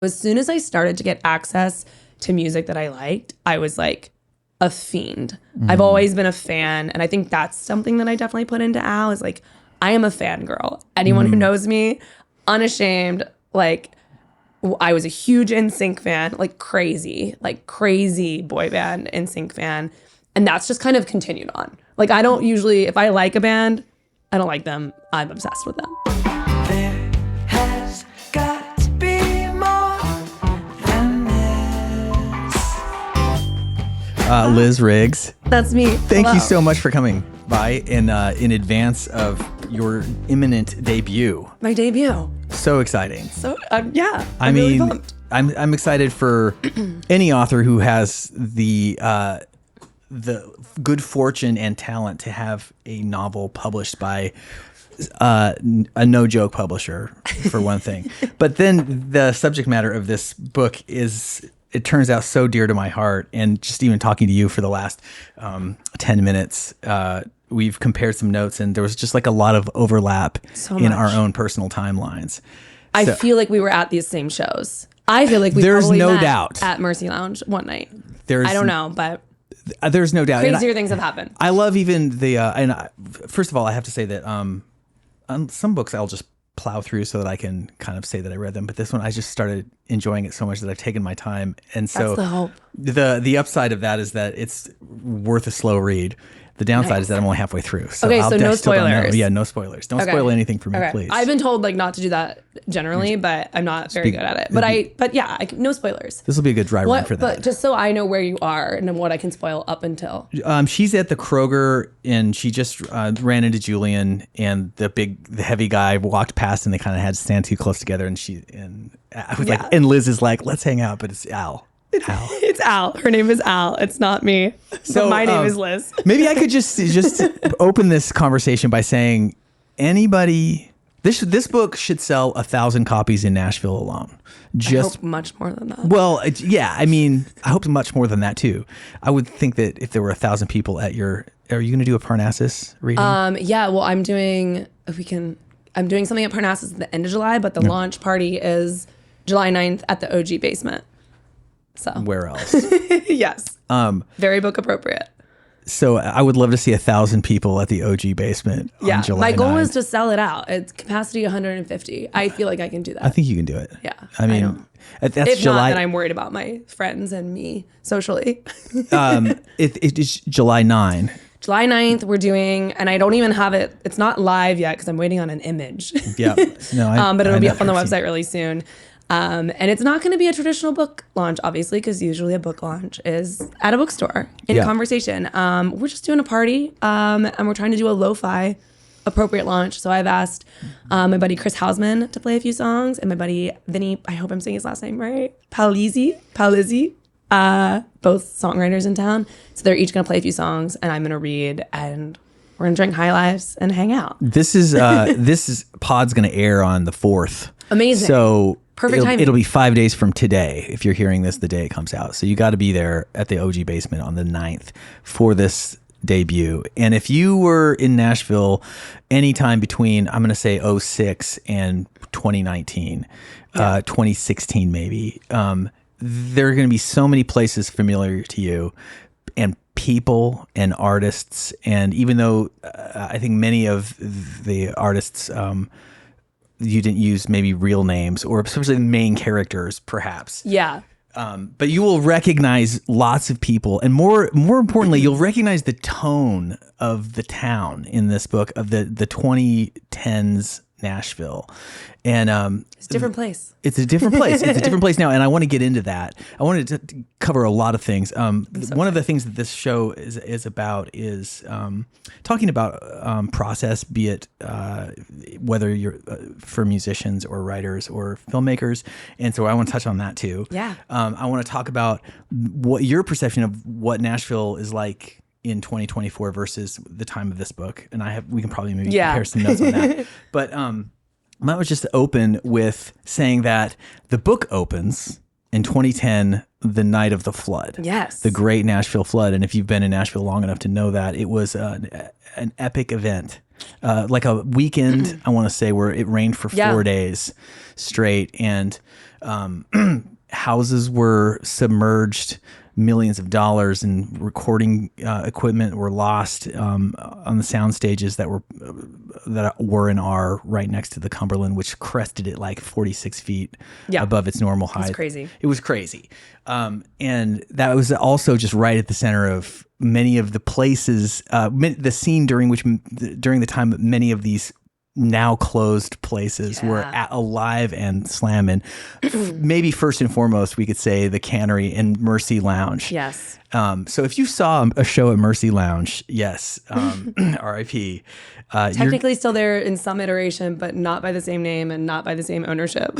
As soon as I started to get access to music that I liked, I was like a fiend. I've always been a fan. And I think that's something that I definitely put into Al is like, I am a fangirl. Anyone who knows me, unashamed, like I was a huge NSYNC fan, like crazy boy band NSYNC fan. And that's just kind of continued on. Like I don't usually, if I like a band, I don't like them. I'm obsessed with them. There has got to be more than this. Liz Riggs, That's me. thank Hello. you so much for coming by in advance of your imminent debut. My debut. So exciting. So yeah, I I'm really mean, pumped. I'm excited for any author who has the good fortune and talent to have a novel published by a no joke publisher, for one thing. But then the subject matter of this book it turns out so dear to my heart. And just even talking to you for the last 10 minutes, we've compared some notes, and there was just like a lot of overlap in our own personal timelines. I feel like we were at these same shows. I feel like we There's probably no met doubt. at Mercy Lounge one night. There's I don't know, but There's no doubt. crazier things have happened. I love even first of all, I have to say that some books I'll just plow through so that I can kind of say that I read them. But this one, I just started enjoying it so much that I've taken my time. And so That's the hope. The upside of that is that it's worth a slow read. The downside is that I'm only halfway through. So Okay, I'll so no still don't know. spoilers. Yeah, no spoilers. Don't spoil anything for me, Okay. please. I've been told like not to do that generally, but I'm not very good at it. But no spoilers. This will be a good dry run for that. But just so I know where you are and what I can spoil up until. She's at the Kroger, and she just ran into Julian, and the heavy guy walked past, and they kind of had to stand too close together. And I was like, and Liz is like, let's hang out, but it's Al. It's Al. Her name is Al. It's not me. So my name is Liz. Maybe I could just open this conversation by saying anybody. This book should sell 1,000 copies in Nashville alone. I hope much more than that. Well, I mean, I hope much more than that too. I would think that if there were 1,000 people at are you going to do a Parnassus reading? Yeah. Well, I'm doing something at Parnassus at the end of July, but the launch party is July 9th at the OG basement. So Where else? yes. Very book appropriate. So I would love to see 1,000 people at the OG basement on July My goal 9th. is to sell it out. It's capacity 150. I feel like I can do that. I think you can do it. Yeah. I mean, that's if July. not, then I'm worried about my friends and me socially. It is July 9. July 9th, we're doing, and I don't even have it. It's not live yet because I'm waiting on an image. Yeah. No, but it'll be know. up on the website really soon. And it's not going to be a traditional book launch, obviously, because usually a book launch is at a bookstore in conversation. We're just doing a party, and we're trying to do a lo-fi appropriate launch. So I've asked my buddy Chris Hausman to play a few songs, and my buddy Vinny, I hope I'm saying his last name right, Palizzi, both songwriters in town. So they're each going to play a few songs, and I'm going to read, and we're going to drink High Lifes and hang out. This is pod's going to air on the 4th. Amazing. So perfect timing. It'll be 5 days from today if you're hearing this the day it comes out. So you got to be there at the OG basement on the 9th for this debut. And if you were in Nashville anytime between, I'm going to say 06 and 2019, 2016 maybe, there are going to be so many places familiar to you, and people and artists. And even though I think many of the artists, you didn't use maybe real names, or especially the main characters, perhaps. Yeah. But you will recognize lots of people, and more importantly, you'll recognize the tone of the town in this book, of the 2010s Nashville. And It's a different place. It's a different place. It's a different place now, and I want to get into that. I wanted to cover a lot of things. One of the things that this show is about is talking about process, be it whether you're for musicians or writers or filmmakers. And so I want to touch on that too. Yeah. I want to talk about what your perception of what Nashville is like in 2024 versus the time of this book. And we can probably maybe compare some notes on that. But I was just open with saying that the book opens in 2010, the night of the flood. Yes. The great Nashville flood. And if you've been in Nashville long enough to know that, it was an epic event. Like a weekend, I want to say, where it rained for 4 days straight. And Houses were submerged, millions of dollars in recording equipment were lost on the sound stages that were in R right next to the Cumberland, which crested it like 46 feet above its normal height. It's crazy. It was crazy. And that was also just right at the center of many of the places, the scene during the time that many of these now closed places were alive and slamming. Maybe first and foremost, we could say the Cannery and Mercy Lounge. Yes. So if you saw a show at Mercy Lounge, yes, RIP. Technically still there in some iteration, but not by the same name and not by the same ownership.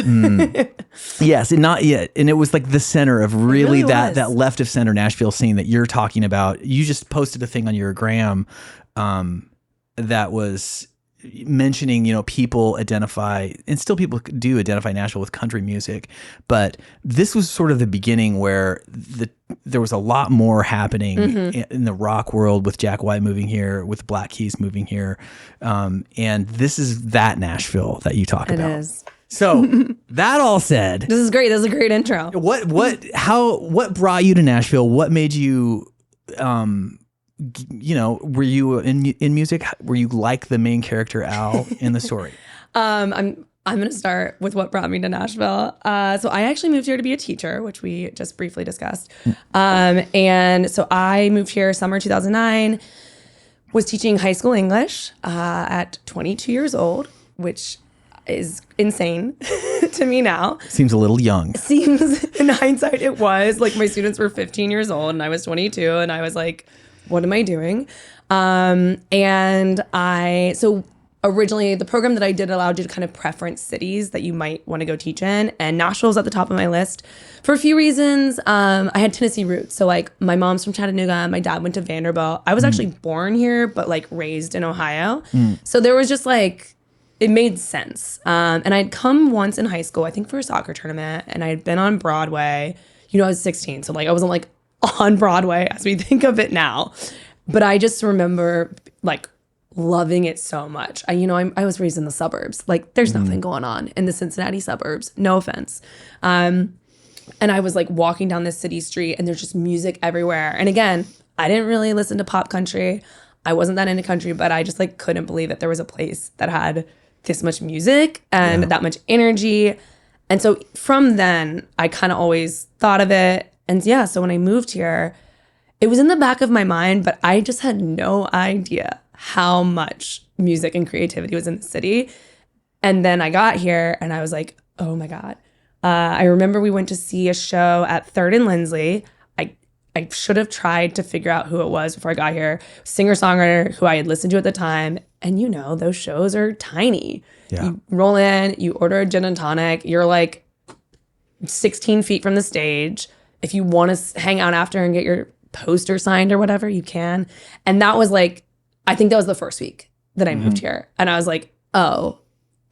Yes, and not yet. And it was like the center of really that left of center Nashville scene that you're talking about. You just posted a thing on your gram that was mentioning, people identify, and still people do identify Nashville with country music, but this was sort of the beginning where there was a lot more happening in the rock world with Jack White moving here, with Black Keys moving here, and this is that Nashville that you talk about. It is. So that all said, this is great. This is a great intro. What brought you to Nashville? What made you were you in music? Were you like the main character Al in the story? I'm going to start with what brought me to Nashville. So I actually moved here to be a teacher, which we just briefly discussed. And so I moved here summer 2009, was teaching high school English at 22 years old, which is insane to me now. Seems a little young. Seems, in hindsight, it was. Like, my students were 15 years old and I was 22, and I was like, what am I doing? So originally the program that I did allowed you to kind of preference cities that you might want to go teach in. And Nashville was at the top of my list for a few reasons. I had Tennessee roots. So like my mom's from Chattanooga. My dad went to Vanderbilt. I was actually born here, but like raised in Ohio. So there was just like, it made sense. And I'd come once in high school, I think for a soccer tournament, and I had been on Broadway. I was 16. So like I wasn't like on Broadway as we think of it now. But I just remember like loving it so much. I was raised in the suburbs. Like there's nothing going on in the Cincinnati suburbs. No offense. And I was like walking down this city street and there's just music everywhere. And again, I didn't really listen to pop country. I wasn't that into country, but I just like couldn't believe that there was a place that had this much music and that much energy. And so from then I kind of always thought of it. And yeah, so when I moved here, it was in the back of my mind, but I just had no idea how much music and creativity was in the city. And then I got here and I was like, oh my God. I remember we went to see a show at 3rd and Lindsley. I should have tried to figure out who it was before I got here. Singer-songwriter who I had listened to at the time. And those shows are tiny. Yeah. You roll in, you order a gin and tonic. You're like 16 feet from the stage. If you want to hang out after and get your poster signed or whatever, you can. And that was like, I think that was the first week that I moved here. And I was like, oh,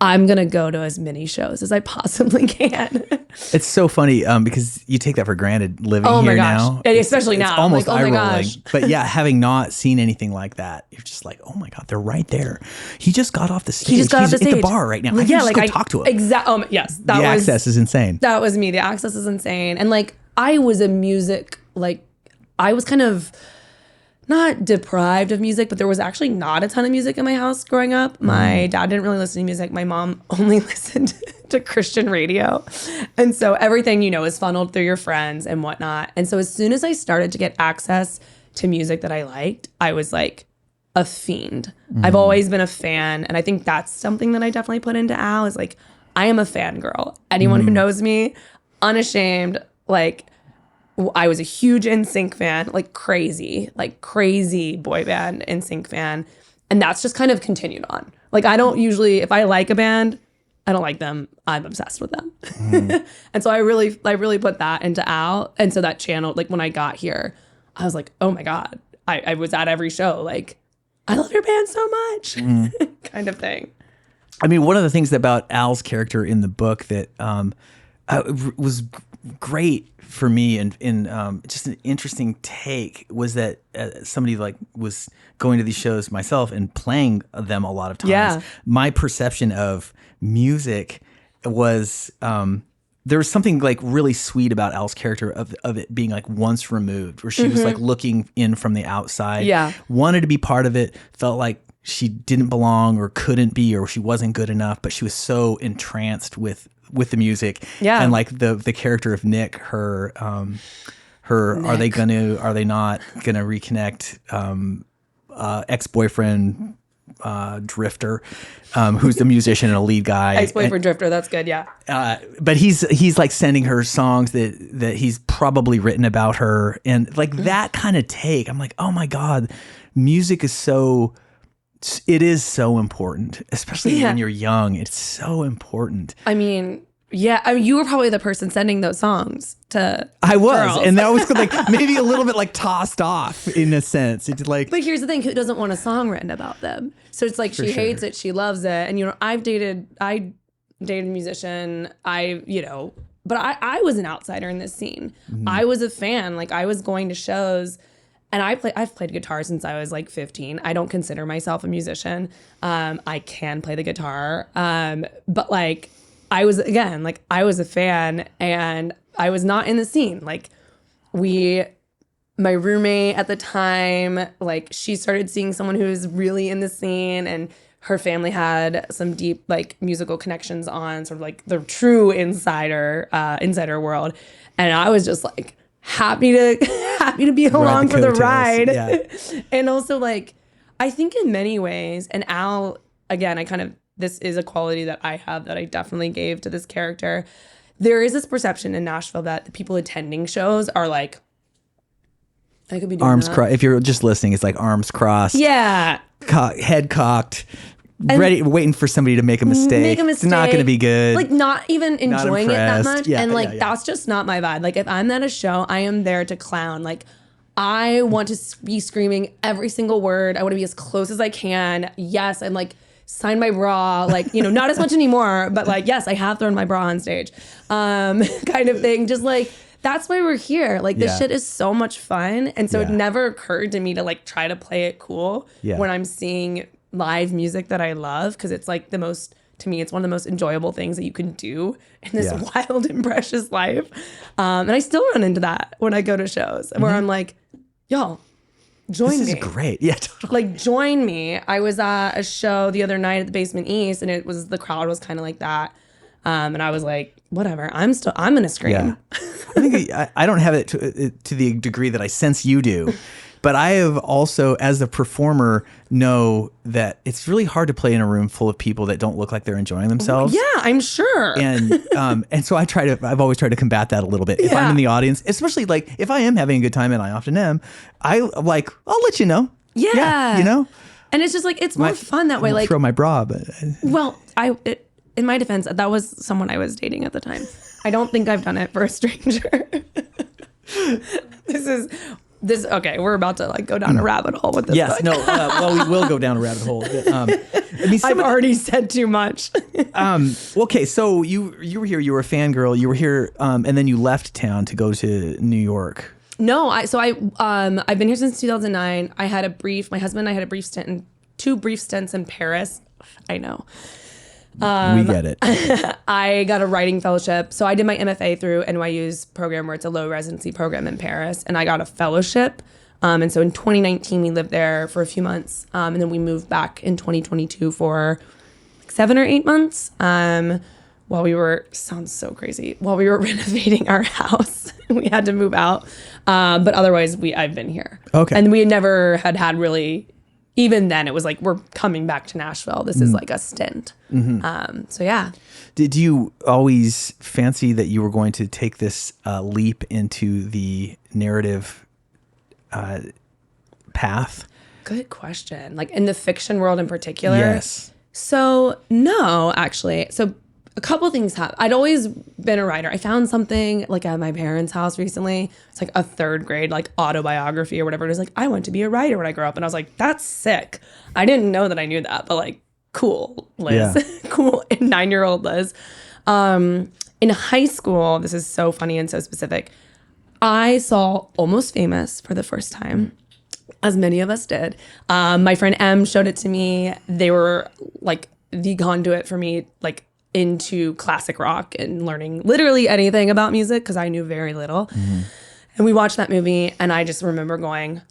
I'm going to go to as many shows as I possibly can. It's so funny because you take that for granted living here now. Especially now. It's almost like, eye-rolling. But yeah, having not seen anything like that, you're just like, oh my God, they're right there. He just got off the stage. He's at the bar right now. I can just go talk to him. Exactly. Yes. The access is insane. That was me. The access is insane. And like, I was a music, like, I was kind of not deprived of music, but there was actually not a ton of music in my house growing up. My dad didn't really listen to music. My mom only listened to Christian radio. And so everything, is funneled through your friends and whatnot. And so as soon as I started to get access to music that I liked, I was like a fiend. I've always been a fan. And I think that's something that I definitely put into Al is like, I am a fangirl. Anyone who knows me, unashamed, like, I was a huge NSYNC fan, like crazy boy band NSYNC fan. And that's just kind of continued on. Like I don't usually, if I like a band, I don't like them. I'm obsessed with them. And so I really put that into Al. And so that channel, like when I got here, I was like, oh my God, I was at every show. Like, I love your band so much kind of thing. I mean, one of the things about Al's character in the book that was great for me and just an interesting take was that somebody like was going to these shows myself and playing them a lot of times. Yeah. My perception of music was there was something like really sweet about Al's character of it being like once removed, where she was like looking in from the outside, wanted to be part of it, felt like she didn't belong or couldn't be, or she wasn't good enough, but she was so entranced with the music. Yeah. And like the character of Nick, her Nick. Are they not gonna reconnect, ex-boyfriend, Drifter, who's the musician and a lead guy. Ex-boyfriend Drifter, that's good, yeah. But he's like sending her songs that he's probably written about her, and like that kind of take. I'm like, oh my God, music is so important, especially when you're young. It's so important. I mean, you were probably the person sending those songs to I was, girls. and that was like maybe a little bit like tossed off in a sense. It's like, but here's the thing: who doesn't want a song written about them? So it's like she hates it, she loves it, and I dated a musician. But I was an outsider in this scene. I was a fan. Like I was going to shows. And I've played guitar since I was like 15. I don't consider myself a musician. I can play the guitar. But like I was a fan and I was not in the scene. Like my roommate at the time, like she started seeing someone who was really in the scene, and her family had some deep like musical connections on sort of like the true insider world. And I was just like, happy to be along for the ride. Yeah. And also like, I think in many ways, and Al, again, this is a quality that I have that I definitely gave to this character. There is this perception in Nashville that the people attending shows are like, I could be doing arms crossed. If you're just listening, it's like arms crossed. Yeah. Head cocked. Ready, waiting for somebody to make a mistake. It's not going to be good. Like not even enjoying it that much. Yeah, and like that's just not my vibe. Like if I'm at a show, I am there to clown. Like I want to be screaming every single word. I want to be as close as I can. Yes, I'm like sign my bra. Like, not as much anymore, but like, yes, I have thrown my bra on stage. Kind of thing. Just like, that's why we're here. Like this shit is so much fun. And so it never occurred to me to like try to play it cool when I'm seeing live music that I love, because it's like to me, it's one of the most enjoyable things that you can do in this wild and precious life. And I still run into that when I go to shows where I'm like, y'all, join me. This is great. Yeah, totally. Like, join me. I was at a show the other night at the Basement East, and the crowd was kind of like that. And I was like, whatever, I'm going to scream. Yeah. I think I don't have it to the degree that I sense you do. But I have also, as a performer, know that it's really hard to play in a room full of people that don't look like they're enjoying themselves. Yeah, I'm sure. And so I've always tried to combat that a little bit. If I'm in the audience, especially like if I am having a good time, and I often am, I'll let you know. Yeah. And it's just like, it's more fun that way. Like throw my bra, but. Well, in my defense, that was someone I was dating at the time. I don't think I've done it for a stranger. Okay, we're about to like go down a rabbit hole with this. Yes, book. no. Well, we will go down a rabbit hole. But, I've already said too much. Okay, so you were here. You were a fangirl. You were here, and then you left town to go to New York. No, I've been here since 2009. My husband and I had a brief stint two brief stints in Paris. I know. We get it. I got a writing fellowship. So I did my MFA through NYU's program, where it's a low residency program in Paris. And I got a fellowship. And so in 2019, we lived there for a few months. And then we moved back in 2022 for like 7 or 8 months. While we were, sounds so crazy, while we were renovating our house. We had to move out. But otherwise, I've been here. Okay. And we never had really... Even then, it was like, we're coming back to Nashville. This is like a stint. Mm-hmm. So, yeah. Did you always fancy that you were going to take this leap into the narrative path? Good question. Like in the fiction world in particular? Yes. So, no, actually. So, a couple things happened. I'd always been a writer. I found something like at my parents' house recently. It's like a 3rd grade like autobiography or whatever. It was like, I want to be a writer when I grow up. And I was like, that's sick. I didn't know that I knew that, but like, cool, Liz. Yeah. Cool, 9-year-old Liz. In high school, this is so funny and so specific, I saw Almost Famous for the first time, as many of us did. My friend M showed it to me. They were like the conduit for me, like, into classic rock and learning literally anything about music because I knew very little. And we watched that movie, and I just remember going,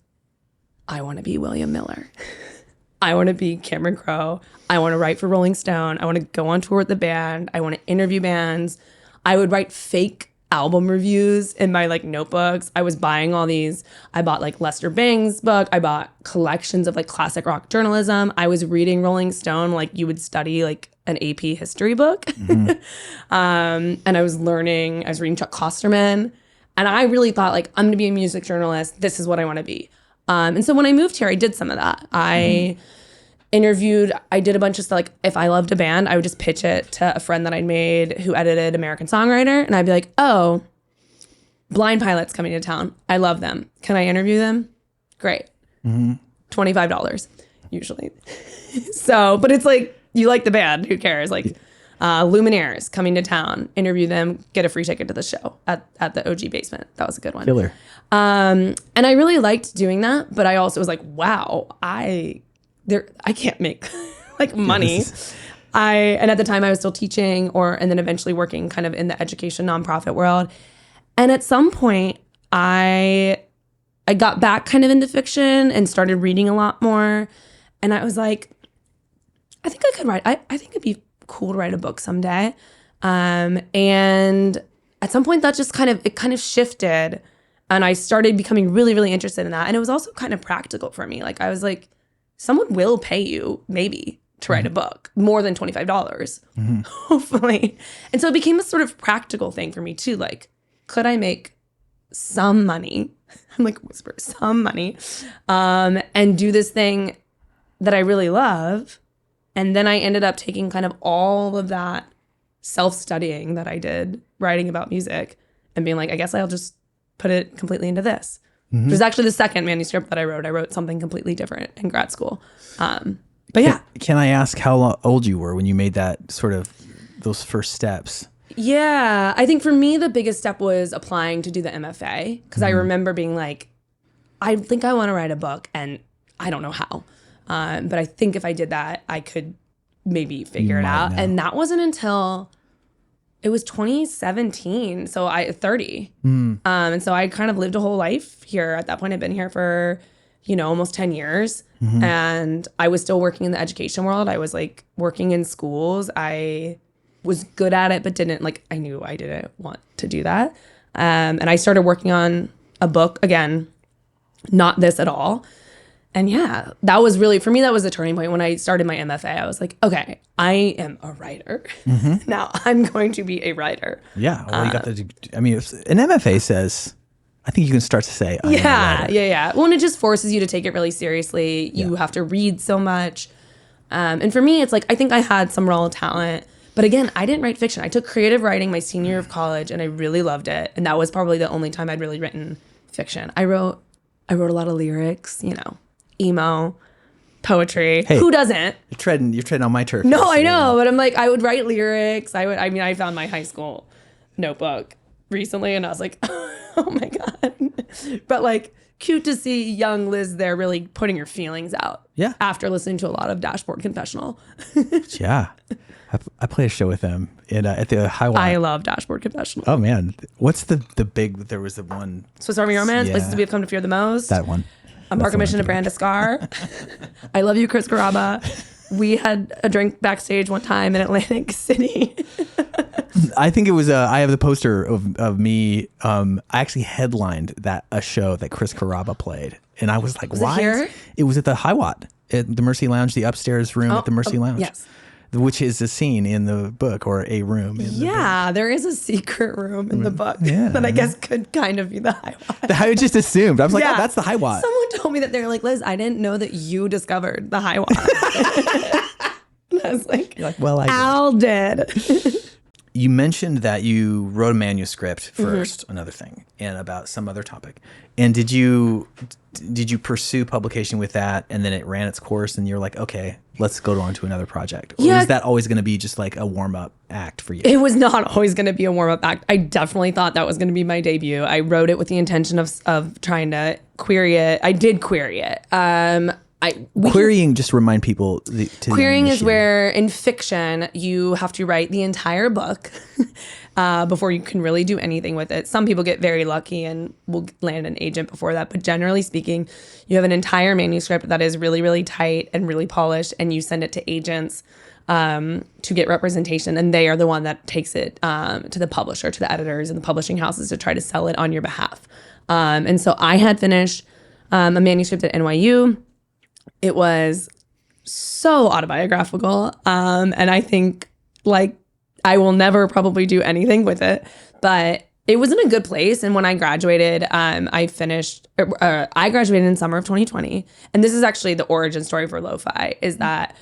I want to be William Miller. I want to be Cameron Crowe. I want to write for Rolling Stone. I want to go on tour with the band. I want to interview bands. I would write fake album reviews in my like notebooks. I was buying all these. I bought like Lester Bang's book. I bought collections of like classic rock journalism. I was reading Rolling Stone like you would study like an AP history book. And I was reading Chuck Klosterman. And I really thought like, I'm going to be a music journalist. This is what I want to be. And so when I moved here, I did some of that. I interviewed, I did a bunch of stuff. Like if I loved a band, I would just pitch it to a friend that I'd made who edited American Songwriter. And I'd be like, oh, Blind Pilot's coming to town. I love them. Can I interview them? Great. $25 usually. So, but it's like, you like the band, who cares? Like Lumineers coming to town, interview them, get a free ticket to the show at the OG basement. That was a good one. Killer. And I really liked doing that, but I also was like, wow, I can't make like money. And at the time I was still teaching and then eventually working kind of in the education nonprofit world. And at some point I got back kind of into fiction and started reading a lot more. And I was like, I think I could write. I think it'd be cool to write a book someday. And at some point that just kind of shifted, and I started becoming really, really interested in that. And it was also kind of practical for me. Like I was like, someone will pay you maybe to write a book more than $25, hopefully. And so it became a sort of practical thing for me too. Like, could I make some money? I'm like, whisper, some money, and do this thing that I really love. And then I ended up taking kind of all of that self-studying that I did writing about music and being like, I guess I'll just put it completely into this. Which was actually the second manuscript that I wrote. I wrote something completely different in grad school. But yeah. Can I ask how old you were when you made that sort of those first steps? Yeah. I think for me, the biggest step was applying to do the MFA. Because I remember being like, I think I want to write a book and I don't know how. But I think if I did that, I could maybe figure it out. And that wasn't until it was 2017. So 30. And so I kind of lived a whole life here. At that point, I'd been here for, almost 10 years. And I was still working in the education world. I was like working in schools. I was good at it, but I knew I didn't want to do that. And I started working on a book, again, not this at all. And yeah, that was really, for me, that was a turning point. When I started my MFA, I was like, okay, I am a writer. Now I'm going to be a writer. Yeah. Well, you got if an MFA says, I think you can start to say, I am a writer. Yeah. Well, and it just forces you to take it really seriously. You have to read so much. And for me, it's like, I think I had some raw talent. But again, I didn't write fiction. I took creative writing my senior year of college, and I really loved it. And that was probably the only time I'd really written fiction. I wrote a lot of lyrics, emo, poetry. Hey, who doesn't? You're treading on my turf. No, I know, but I'm like, I would write lyrics. I found my high school notebook recently, and I was like, oh my God. But like, cute to see young Liz there really putting her feelings out. Yeah. After listening to a lot of Dashboard Confessional. Yeah. I played a show with them at the Highway. I love Dashboard Confessional. Oh man. What's the big, there was the one. Swiss Army Romance, Places We Have Come to Fear the Most. That one. A Mark Mission to Brand a Scar. I love you, Chris Carrabba. We had a drink backstage one time in Atlantic City. I think it was, I have the poster of me. I actually headlined a show that Chris Carrabba played. And I was like, why? It here? It was at the Highwat, at the Mercy Lounge, the upstairs room at the Mercy Lounge. Yes. Which is a scene in the book, or a room in the book. There is a secret room in the book that I guess could kind of be the Highwat. I just assumed. I was like, oh, that's the Highwat. Someone told me that. They're like, Liz, I didn't know that you discovered the Highwat. I was like, you're like, well, Al did. You mentioned that you wrote a manuscript first, another thing, and about some other topic. And did you pursue publication with that, and then it ran its course, and you're like, okay, let's go on to another project? Or was that always going to be just like a warm-up act for you? It was not always going to be a warm-up act. I definitely thought that was going to be my debut. I wrote it with the intention of trying to query it. I did query it. Querying, just remind people. Querying is where in fiction you have to write the entire book before you can really do anything with it. Some people get very lucky and will land an agent before that. But generally speaking, you have an entire manuscript that is really, really tight and really polished, and you send it to agents to get representation. And they are the one that takes it to the publisher, to the editors and the publishing houses to try to sell it on your behalf. And so I had finished a manuscript at NYU. It was so autobiographical. And I think like I will never probably do anything with it, but it was in a good place. And when I graduated, I graduated in summer of 2020. And this is actually the origin story for Lo-Fi, is that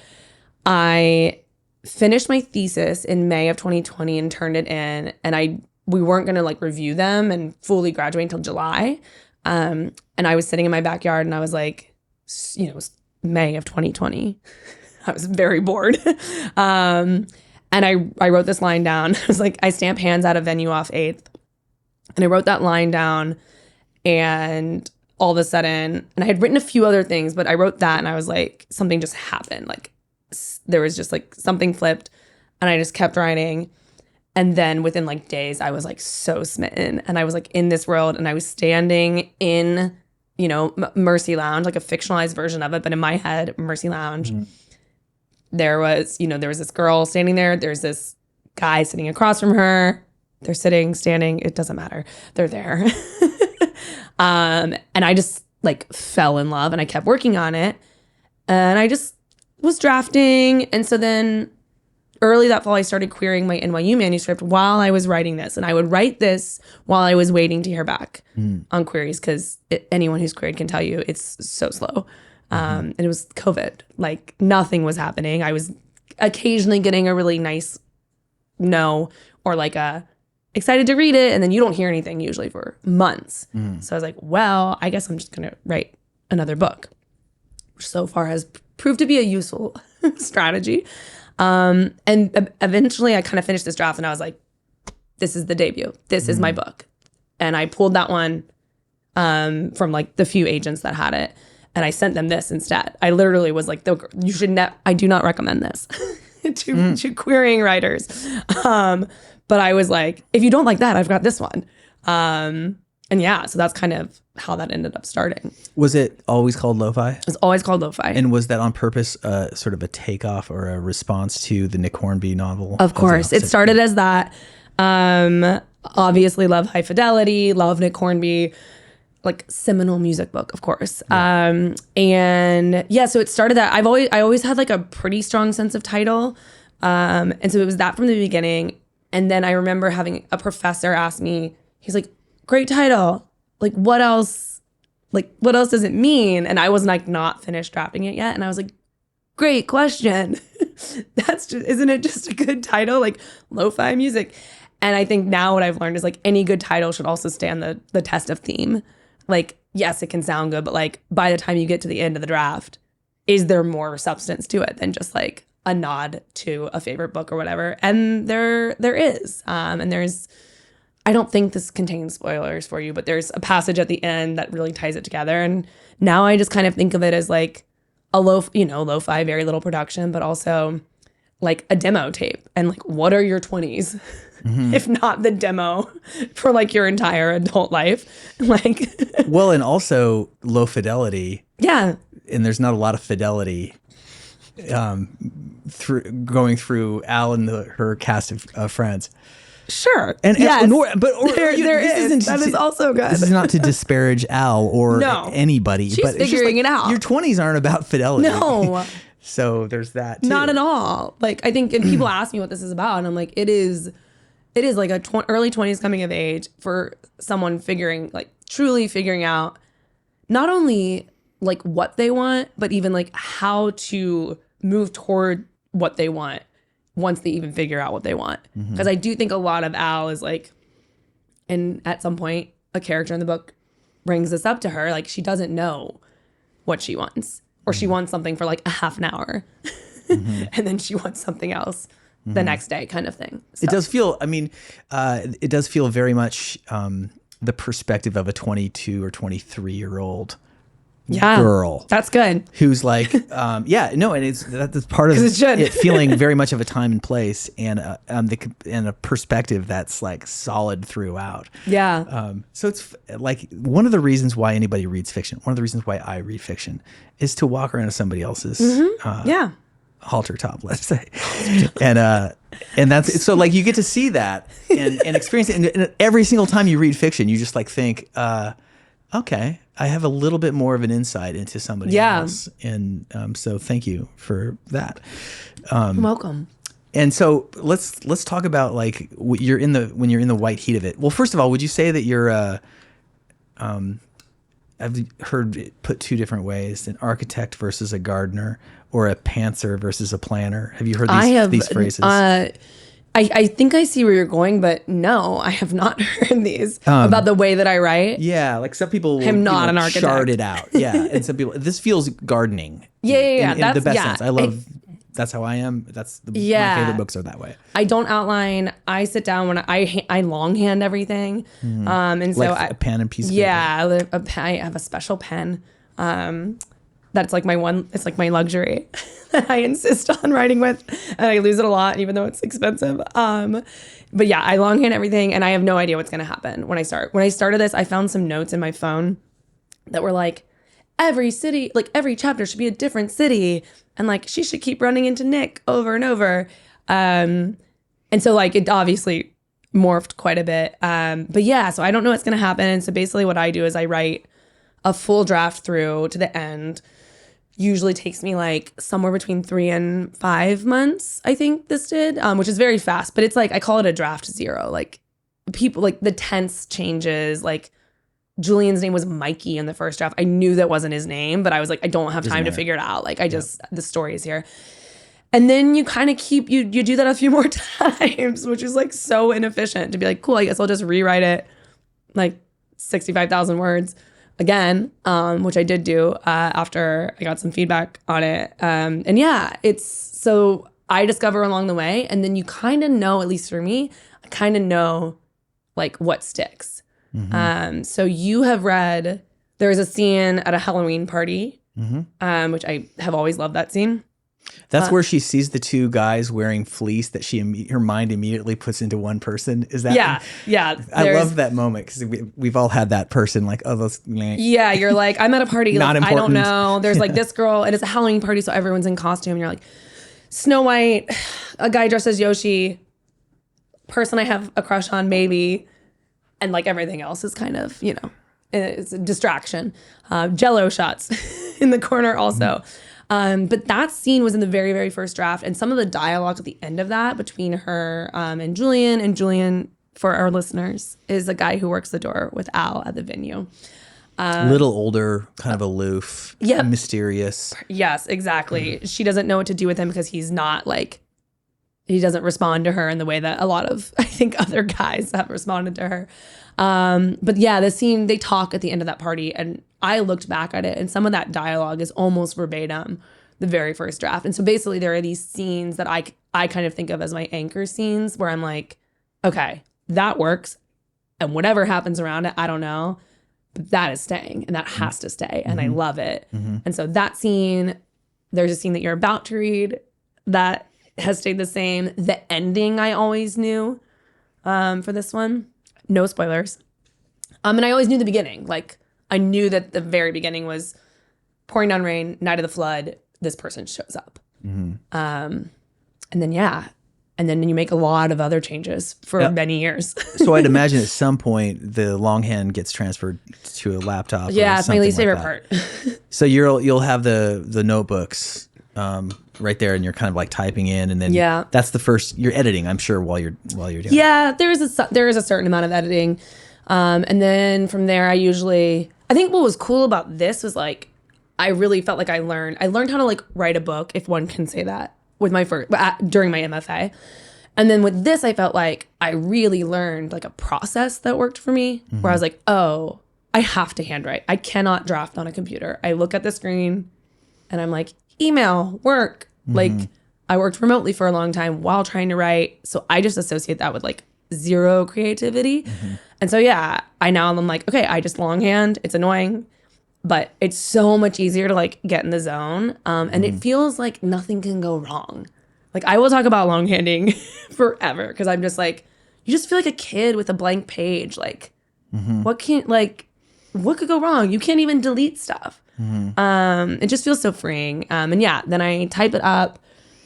I finished my thesis in May of 2020 and turned it in. And we weren't going to like review them and fully graduate until July. And I was sitting in my backyard and I was like, it was May of 2020. I was very bored. And I wrote this line down. I was like, I stamp hands at a venue off 8th. And I wrote that line down, and all of a sudden, and I had written a few other things, but I wrote that and I was like, something just happened. Like there was just like something flipped, and I just kept writing. And then within like days, I was like so smitten, and I was like in this world, and I was standing in, Mercy Lounge, like a fictionalized version of it, but in my head, Mercy Lounge. Mm-hmm. There was this girl standing there. There's this guy sitting across from her. They're sitting, standing, it doesn't matter. They're there. And I just like fell in love, and I kept working on it, and I just was drafting. And so then early that fall, I started querying my NYU manuscript while I was writing this. And I would write this while I was waiting to hear back on queries, because anyone who's queried can tell you it's so slow. And it was COVID. Like nothing was happening. I was occasionally getting a really nice no, or like a excited to read it. And then you don't hear anything usually for months. So I was like, well, I guess I'm just going to write another book, which so far has proved to be a useful strategy. And eventually I kind of finished this draft, and I was like, this is the debut. This is my book. And I pulled that one from like the few agents that had it, and I sent them this instead. I literally was like, I do not recommend this to querying writers. But I was like, if you don't like that, I've got this one. And yeah, so that's kind of how that ended up starting. Was it always called Lo-Fi? It was always called Lo-Fi. And was that on purpose, sort of a takeoff or a response to the Nick Hornby novel? Of course. It started as that. Obviously love High Fidelity, love Nick Hornby, like seminal music book, of course. Yeah. And yeah, so it started that. I always had like a pretty strong sense of title. And so it was that from the beginning. And then I remember having a professor ask me, he's like, great title. Like, what else does it mean? And I was like not finished drafting it yet. And I was like, great question. Isn't it just a good title? Like lo-fi music. And I think now what I've learned is like any good title should also stand the test of theme. Like, yes, it can sound good, but like by the time you get to the end of the draft, is there more substance to it than just like a nod to a favorite book or whatever? And there is. And there's, I don't think this contains spoilers for you, but there's a passage at the end that really ties it together. And now I just kind of think of it as like a lo-fi, very little production, but also like a demo tape. And like, what are your 20s? If not the demo for like your entire adult life? Like, well, and also low fidelity. Yeah. And there's not a lot of fidelity going through Al and her cast of friends. Sure. And yes. There is. That is also good. This is not to disparage Al or anybody. She's but figuring it's just like, it out. Your 20s aren't about fidelity. No. So there's that too. Not at all. Like, I think, and people ask me what this is about, and I'm like, it is like a early 20s coming of age for someone truly figuring out not only like what they want, but even like how to move toward what they want once they even figure out what they want. Because I do think a lot of Al is like, and at some point a character in the book brings this up to her, like she doesn't know what she wants, or she wants something for like a half an hour and then she wants something else the next day, kind of thing. So. It does feel, it does feel very much the perspective of a 22 or 23-year-old girl. That's good. Who's like, and that's part of it feeling very much of a time and place and a perspective that's like solid throughout. Yeah. So it's like one of the reasons why anybody reads fiction, one of the reasons why I read fiction is to walk around to somebody else's halter top, let's say. And that's so like you get to see that and experience it. And every single time you read fiction, you just like think, okay, I have a little bit more of an insight into somebody else. And so thank you for that. You're welcome. And so let's talk about like when you're in the white heat of it. Well, first of all, would you say that you're I've heard it put two different ways: an architect versus a gardener, or a pantser versus a planner. Have you heard these phrases? I think I see where you're going, but no, I have not heard these about the way that I write. Yeah, like some people will I'm not an architect. chart it out. Yeah, and some people, this feels gardening. Yeah. In the best sense. I love. That's how I am. My favorite books are that way. I don't outline. I sit down when I longhand everything. And so a pen and piece of paper. Yeah, I have a special pen. That's like it's like my luxury that I insist on writing with, and I lose it a lot, even though it's expensive. But yeah, I longhand everything, and I have no idea what's going to happen when I start. When I started this, I found some notes in my phone that were like, every city, like every chapter should be a different city, and like she should keep running into Nick over and over. And so like it obviously morphed quite a bit. But yeah, so I don't know what's going to happen. And so basically what I do is I write a full draft through to the end. Usually takes me like somewhere between 3 and 5 months, I think this did, which is very fast. But it's like, I call it a draft zero. Like people, like the tense changes. Like Julian's name was Mikey in the first draft. I knew that wasn't his name, but I was like, I don't have time to figure it out. Like the story is here. And then you kind of keep, you do that a few more times, which is like so inefficient to be like, cool, I guess I'll just rewrite it like 65,000 words again, which I did do after I got some feedback on it. And yeah, it's so I discover along the way, and then you kind of know, at least for me, I kind of know like what sticks. So you have read, there's a scene at a Halloween party, which I have always loved that scene. That's where she sees the two guys wearing fleece that her mind immediately puts into one person. Is that? Yeah. I love that moment because we've all had that person like, oh, those. Yeah, you're like, I'm at a party. Not like, important. I don't know. There's like this girl, and it's a Halloween party, so everyone's in costume. You're like, Snow White, a guy dressed as Yoshi, person I have a crush on, maybe, and like everything else is kind of, it's a distraction. Jello shots in the corner also. But that scene was in the very, very first draft, and some of the dialogue at the end of that between her and Julian, for our listeners, is a guy who works the door with Al at the venue. Little older, kind of aloof, mysterious. Yes, exactly. She doesn't know what to do with him because he's not like, he doesn't respond to her in the way that a lot of, I think, other guys have responded to her. But yeah, the scene, they talk at the end of that party, and I looked back at it, and some of that dialogue is almost verbatim the very first draft. And so basically there are these scenes that I kind of think of as my anchor scenes where I'm like, okay, that works. And whatever happens around it, I don't know, but that is staying, and that has to stay. And I love it. And so that scene, there's a scene that you're about to read that has stayed the same. The ending I always knew for this one. No spoilers. And I always knew the beginning. Like, I knew that the very beginning was pouring down rain, night of the flood, this person shows up. And then, and then you make a lot of other changes for many years. So I'd imagine at some point the longhand gets transferred to a laptop. Yeah, it's my least favorite part. So you'll have the notebooks right there, and you're kind of like typing in, and then that's the first, you're editing, I'm sure, while you're doing it. Yeah, there is a certain amount of editing. And then from there, I think what was cool about this was like, I really felt like I learned how to like write a book, if one can say that, with my during my MFA. And then with this, I felt like I really learned like a process that worked for me, where I was like, oh, I have to handwrite. I cannot draft on a computer. I look at the screen and I'm like, email, work. Like, I worked remotely for a long time while trying to write. So I just associate that with like zero creativity. And so, I'm like, okay, I just longhand. It's annoying. but it's so much easier to like get in the zone. And it feels like nothing can go wrong. Like I will talk about longhanding forever because I'm just like, you just feel like a kid with a blank page. Like what could go wrong? You can't even delete stuff. It just feels so freeing. And yeah, then I type it up.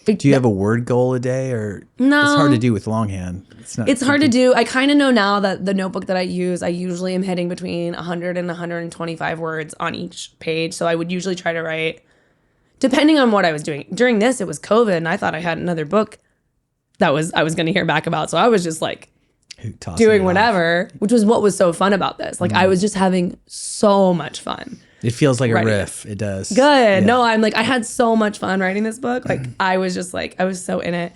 Do you have a word goal a day or No. It's hard to do with longhand. It's hard to do. I kind of know now that the notebook that I use, I usually am hitting between 100 and 125 words on each page. So I would usually try to write, depending on what I was doing. During this, it was COVID, and I thought I had another book I was going to hear back about. So I was just like doing whatever, which was what was so fun about this. Like I was just having so much fun. It feels like writing a riff. It does. Good. Yeah. No, I'm like, I had so much fun writing this book. Like I was just like, I was so in it.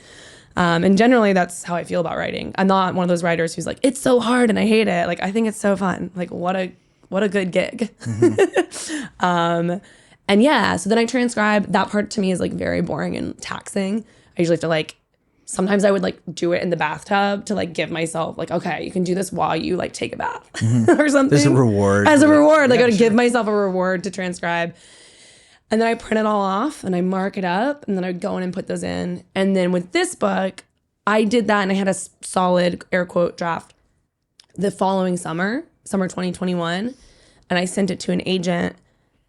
And generally that's how I feel about writing. I'm not one of those writers who's like, it's so hard and I hate it. Like, I think it's so fun. Like what a good gig. And yeah, so then I transcribe. That part to me is like very boring and taxing. I usually have to like, sometimes I would like do it in the bathtub to like give myself like, okay, you can do this while you like take a bath or something. There's a reward. As a reward. Like I gotta give myself a reward to transcribe. And then I print it all off and I mark it up and then I would go in and put those in. And then with this book, I did that and I had a solid air quote draft the following summer 2021. And I sent it to an agent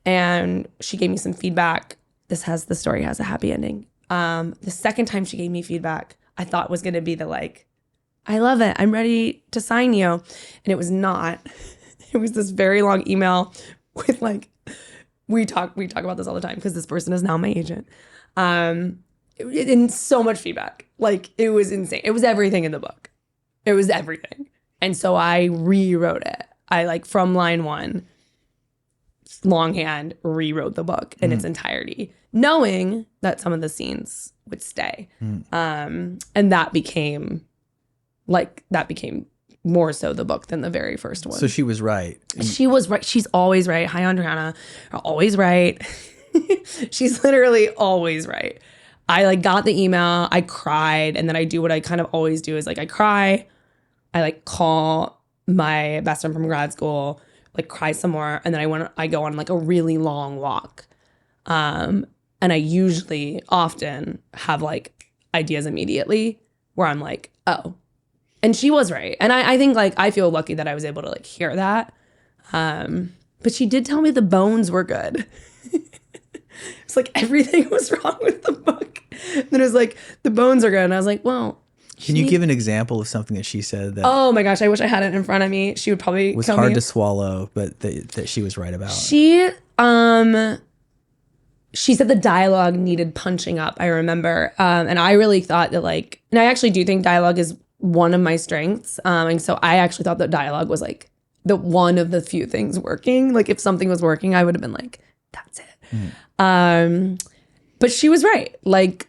and she gave me some feedback. The story has a happy ending. The second time she gave me feedback, I thought was going to be the like, I love it. I'm ready to sign you. And it was not. It was this very long email with like, we talk about this all the time because this person is now my agent. And so much feedback. Like it was insane. It was everything in the book. It was everything. And so I rewrote it. I like from line 1, longhand, rewrote the book in its entirety, knowing that some of the scenes would stay. And that became more so the book than the very first one. So she was right. She was right. She's always right. Hi, Andriana. Always right. She's literally always right. I like got the email. I cried. And then I do what I kind of always do is like I cry. I like call my best friend from grad school, like cry some more. And then I go on like a really long walk. And I usually often have like ideas immediately where I'm like, oh, and she was right. And I think like, I feel lucky that I was able to like hear that. But she did tell me the bones were good. It's like everything was wrong with the book. And then it was like, the bones are good. And I was like, well. Can you give an example of something that she said that oh my gosh, I wish I had it in front of me. She would probably was tell hard me. to swallow, but that she was right about? She said the dialogue needed punching up, I remember. And I really thought that like, and I actually do think dialogue is one of my strengths. And so I actually thought that dialogue was like the one of the few things working. Like if something was working, I would have been like, that's it. But she was right. Like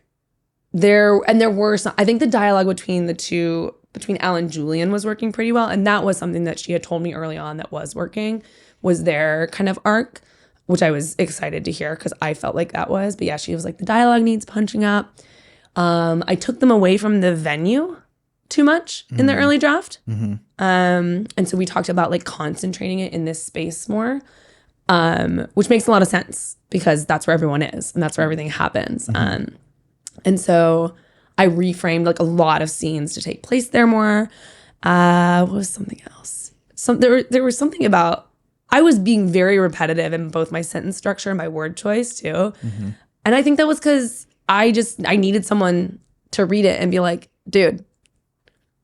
there were some, I think the dialogue between Al and Julian was working pretty well. And that was something that she had told me early on that was working, was their kind of arc, which I was excited to hear because I felt like that was. But yeah, she was like, the dialogue needs punching up. I took them away from the venue too much in the early draft. And so we talked about like concentrating it in this space more, which makes a lot of sense because that's where everyone is and that's where everything happens. And so I reframed like a lot of scenes to take place there more. What was something else? There was something about, I was being very repetitive in both my sentence structure and my word choice too. And I think that was because I needed someone to read it and be like, dude,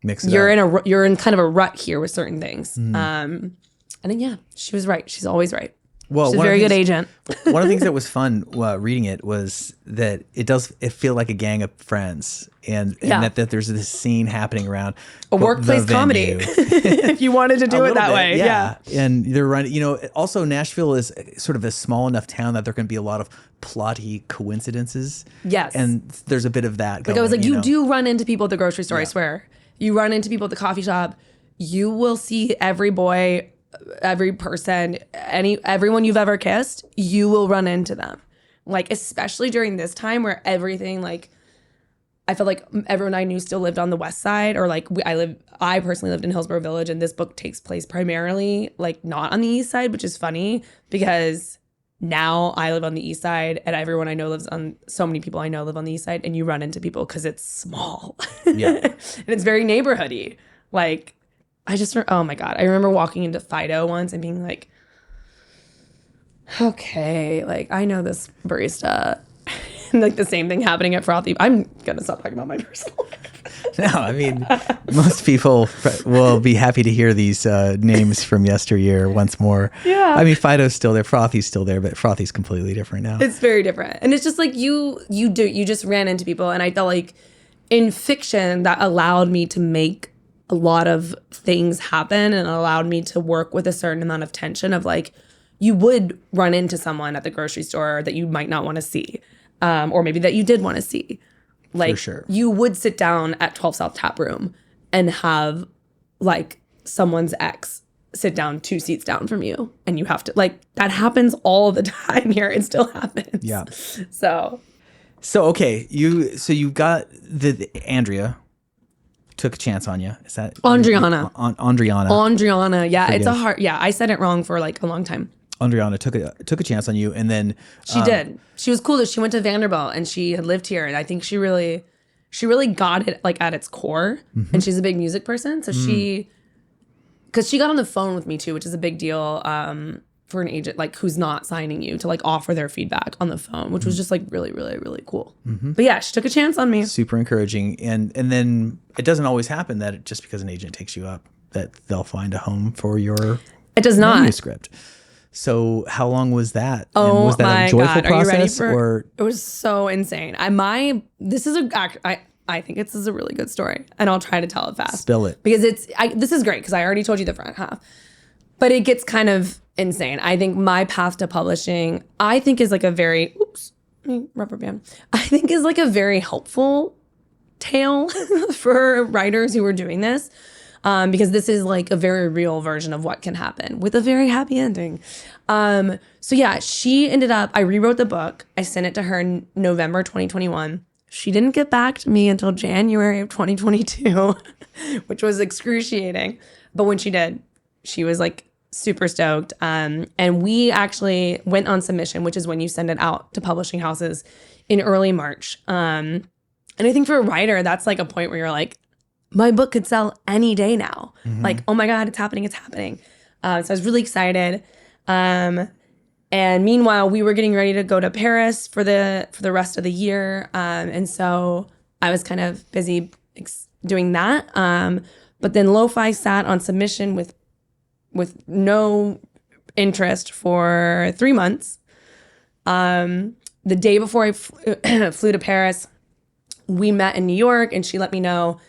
Mix it you're up. you're in kind of a rut here with certain things. And then yeah, she was right. She's always right. Well, She's a very good agent. One of the things that was fun reading it was that it feel like a gang of friends, and that there's this scene happening around A workplace comedy, if you wanted to do it that way. Yeah. And they're running, also Nashville is sort of a small enough town that there can be a lot of plotty coincidences. Yes. And there's a bit of that going, I was like, you do run into people at the grocery store, I swear. You run into people at the coffee shop. You will see every boy, every person, everyone you've ever kissed, you will run into them. Like, especially during this time where everything, like, I felt like everyone I knew still lived on the west side, or like I personally lived in Hillsborough Village, and this book takes place primarily like not on the east side, which is funny because now I live on the east side and everyone I know so many people I know live on the east side, and you run into people because it's small. Yeah. And it's very neighborhoody. Like oh my God. I remember walking into Fido once and being like, okay, like I know this barista. And like the same thing happening at Frothy. I'm going to stop talking about my personal life. No, I mean, most people will be happy to hear these names from yesteryear once more. Yeah. I mean, Fido's still there, Frothy's still there, but Frothy's completely different now. It's very different. And it's just like you just ran into people. And I felt like in fiction that allowed me to make a lot of things happen and allowed me to work with a certain amount of tension of like, you would run into someone at the grocery store that you might not want to see. Or maybe that you did want to see. Like, For sure. You would sit down at 12 South Tap Room and have, like, someone's ex sit down 2 seats down from you. And you have to, like, that happens all the time here. It still happens. Yeah. So, okay, you got the Andrea took a chance on you. Is that Andriana. Andriana. Andriana. Yeah, it's a Forgive. hard, I said it wrong for, like, a long time. Andriana took a chance on you, and then She did. She was cool though. She went to Vanderbilt and she had lived here, and I think she really got it like at its core. And she's a big music person, so because she got on the phone with me too, which is a big deal for an agent like who's not signing you to like offer their feedback on the phone, which was just like really, really, really cool. But yeah, she took a chance on me. super encouraging, and then it doesn't always happen that just because an agent takes you up that they'll find a home for your It does not. manuscript. So how long was that? Oh, and was that my a joyful God. Are you ready process or It was so insane. I think this is a really good story, and I'll try to tell it fast. Spill it. Because this is great because I already told you the front half, but it gets kind of insane. I think my path to publishing, I think is like a very, rubber band. I think is like a very helpful tale for writers who are doing this. Because this is like a very real version of what can happen with a very happy ending. So yeah, she ended up, I rewrote the book. I sent it to her in November 2021. She didn't get back to me until January of 2022, which was excruciating. But when she did, she was like super stoked. And we actually went on submission, which is when you send it out to publishing houses in early March. And I think for a writer, that's like a point where you're like, my book could sell any day now. Like, oh my God, it's happening, it's happening. So I was really excited. And meanwhile, we were getting ready to go to Paris for the rest of the year. And so I was kind of busy doing that. But then Lo-Fi sat on submission with no interest for 3 months. The day before I flew to Paris, we met in New York, and she let me know,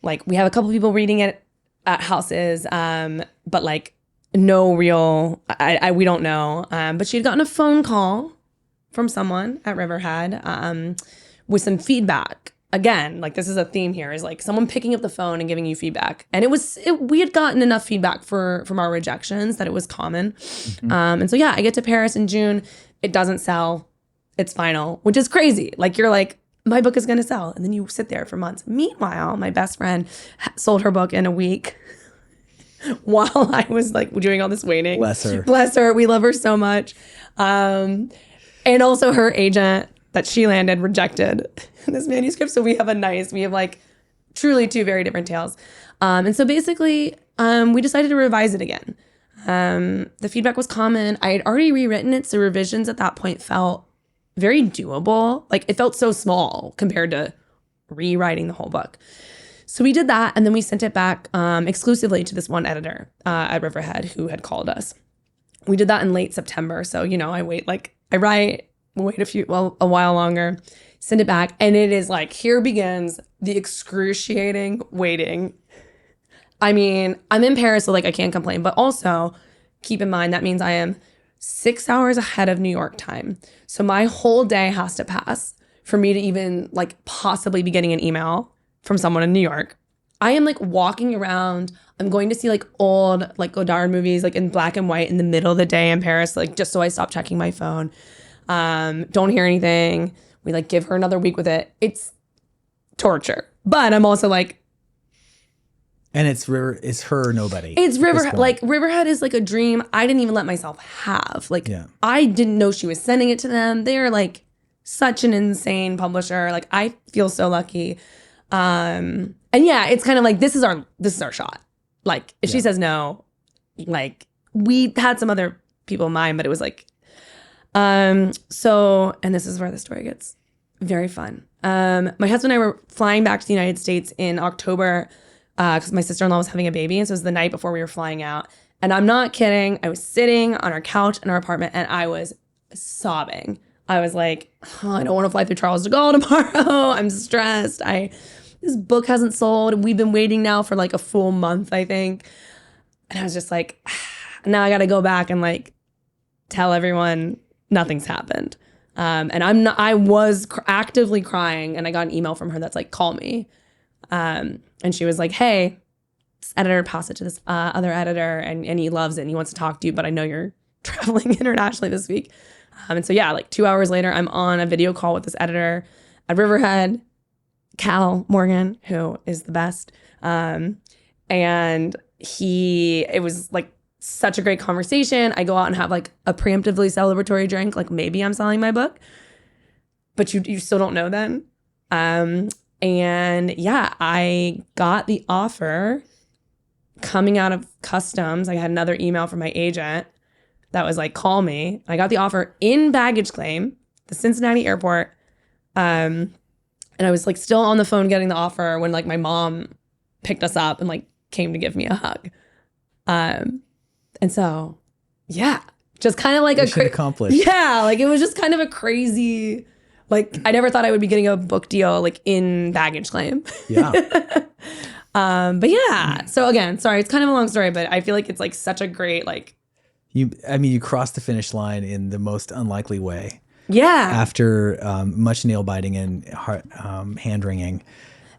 like, we have a couple people reading it at houses, but like no real, we don't know. But she had gotten a phone call from someone at Riverhead with some feedback. Again, like this is a theme here, is like someone picking up the phone and giving you feedback. And we had gotten enough feedback from our rejections that it was common. And so yeah, I get to Paris in June. It doesn't sell. It's final, which is crazy. Like you're like, my book is going to sell. And then you sit there for months. Meanwhile, my best friend sold her book in a week while I was like doing all this waiting. Bless her. Bless her. We love her so much. And also her agent that she landed rejected this manuscript. So we have like truly 2 very different tales. And so basically we decided to revise it again. The feedback was common. I had already rewritten it. So revisions at that point felt very doable. Like it felt so small compared to rewriting the whole book. So we did that, and then we sent it back exclusively to this one editor at Riverhead who had called us. We did that in late September. So, I wait a while longer, send it back. And it is like, here begins the excruciating waiting. I mean, I'm in Paris, so like I can't complain, but also keep in mind that means I am 6 hours ahead of New York time. So my whole day has to pass for me to even like possibly be getting an email from someone in New York. I am like walking around. I'm going to see like old like Godard movies like in black and white in the middle of the day in Paris, like just so I stop checking my phone. Don't hear anything. We like give her another week with it. torture. But I'm also like, And it's her or nobody. it's at this Riverhead. point. Like Riverhead is like a dream I didn't even let myself have. Like Yeah. I didn't know she was sending it to them. They're like such an insane publisher. Like I feel so lucky. And yeah, it's kind of like this is our shot. Like if she says no, like we had some other people in mind, but it was like so, and this is where the story gets very fun. My husband and I were flying back to the United States in October because my sister-in-law was having a baby. And so it was the night before we were flying out. And I'm not kidding. I was sitting on our couch in our apartment and I was sobbing. I was like, oh, I don't want to fly through Charles de Gaulle tomorrow. I'm stressed. This book hasn't sold. We've been waiting now for like a full month, I think. And I was just like, now I got to go back and like tell everyone nothing's happened. And I was actively crying and I got an email from her that's like, call me. And she was like, hey, this editor passed it to this other editor and he loves it and he wants to talk to you, but I know you're traveling internationally this week. And so yeah, like 2 hours later, I'm on a video call with this editor at Riverhead, Cal Morgan, who is the best. And it was like such a great conversation. I go out and have like a preemptively celebratory drink, like maybe I'm selling my book, but you still don't know then. And yeah, I got the offer coming out of customs. I had another email from my agent that was like, call me. I got the offer in baggage claim, the Cincinnati airport. And I was like still on the phone getting the offer when like my mom picked us up and like came to give me a hug. And so, yeah, just kind of like Mission accomplished. Yeah, like it was just kind of a crazy, like I never thought I would be getting a book deal like in baggage claim. Yeah. But yeah, so again, sorry, it's kind of a long story, but I feel like it's like such a great like. You crossed the finish line in the most unlikely way. Yeah. After much nail biting and hand wringing.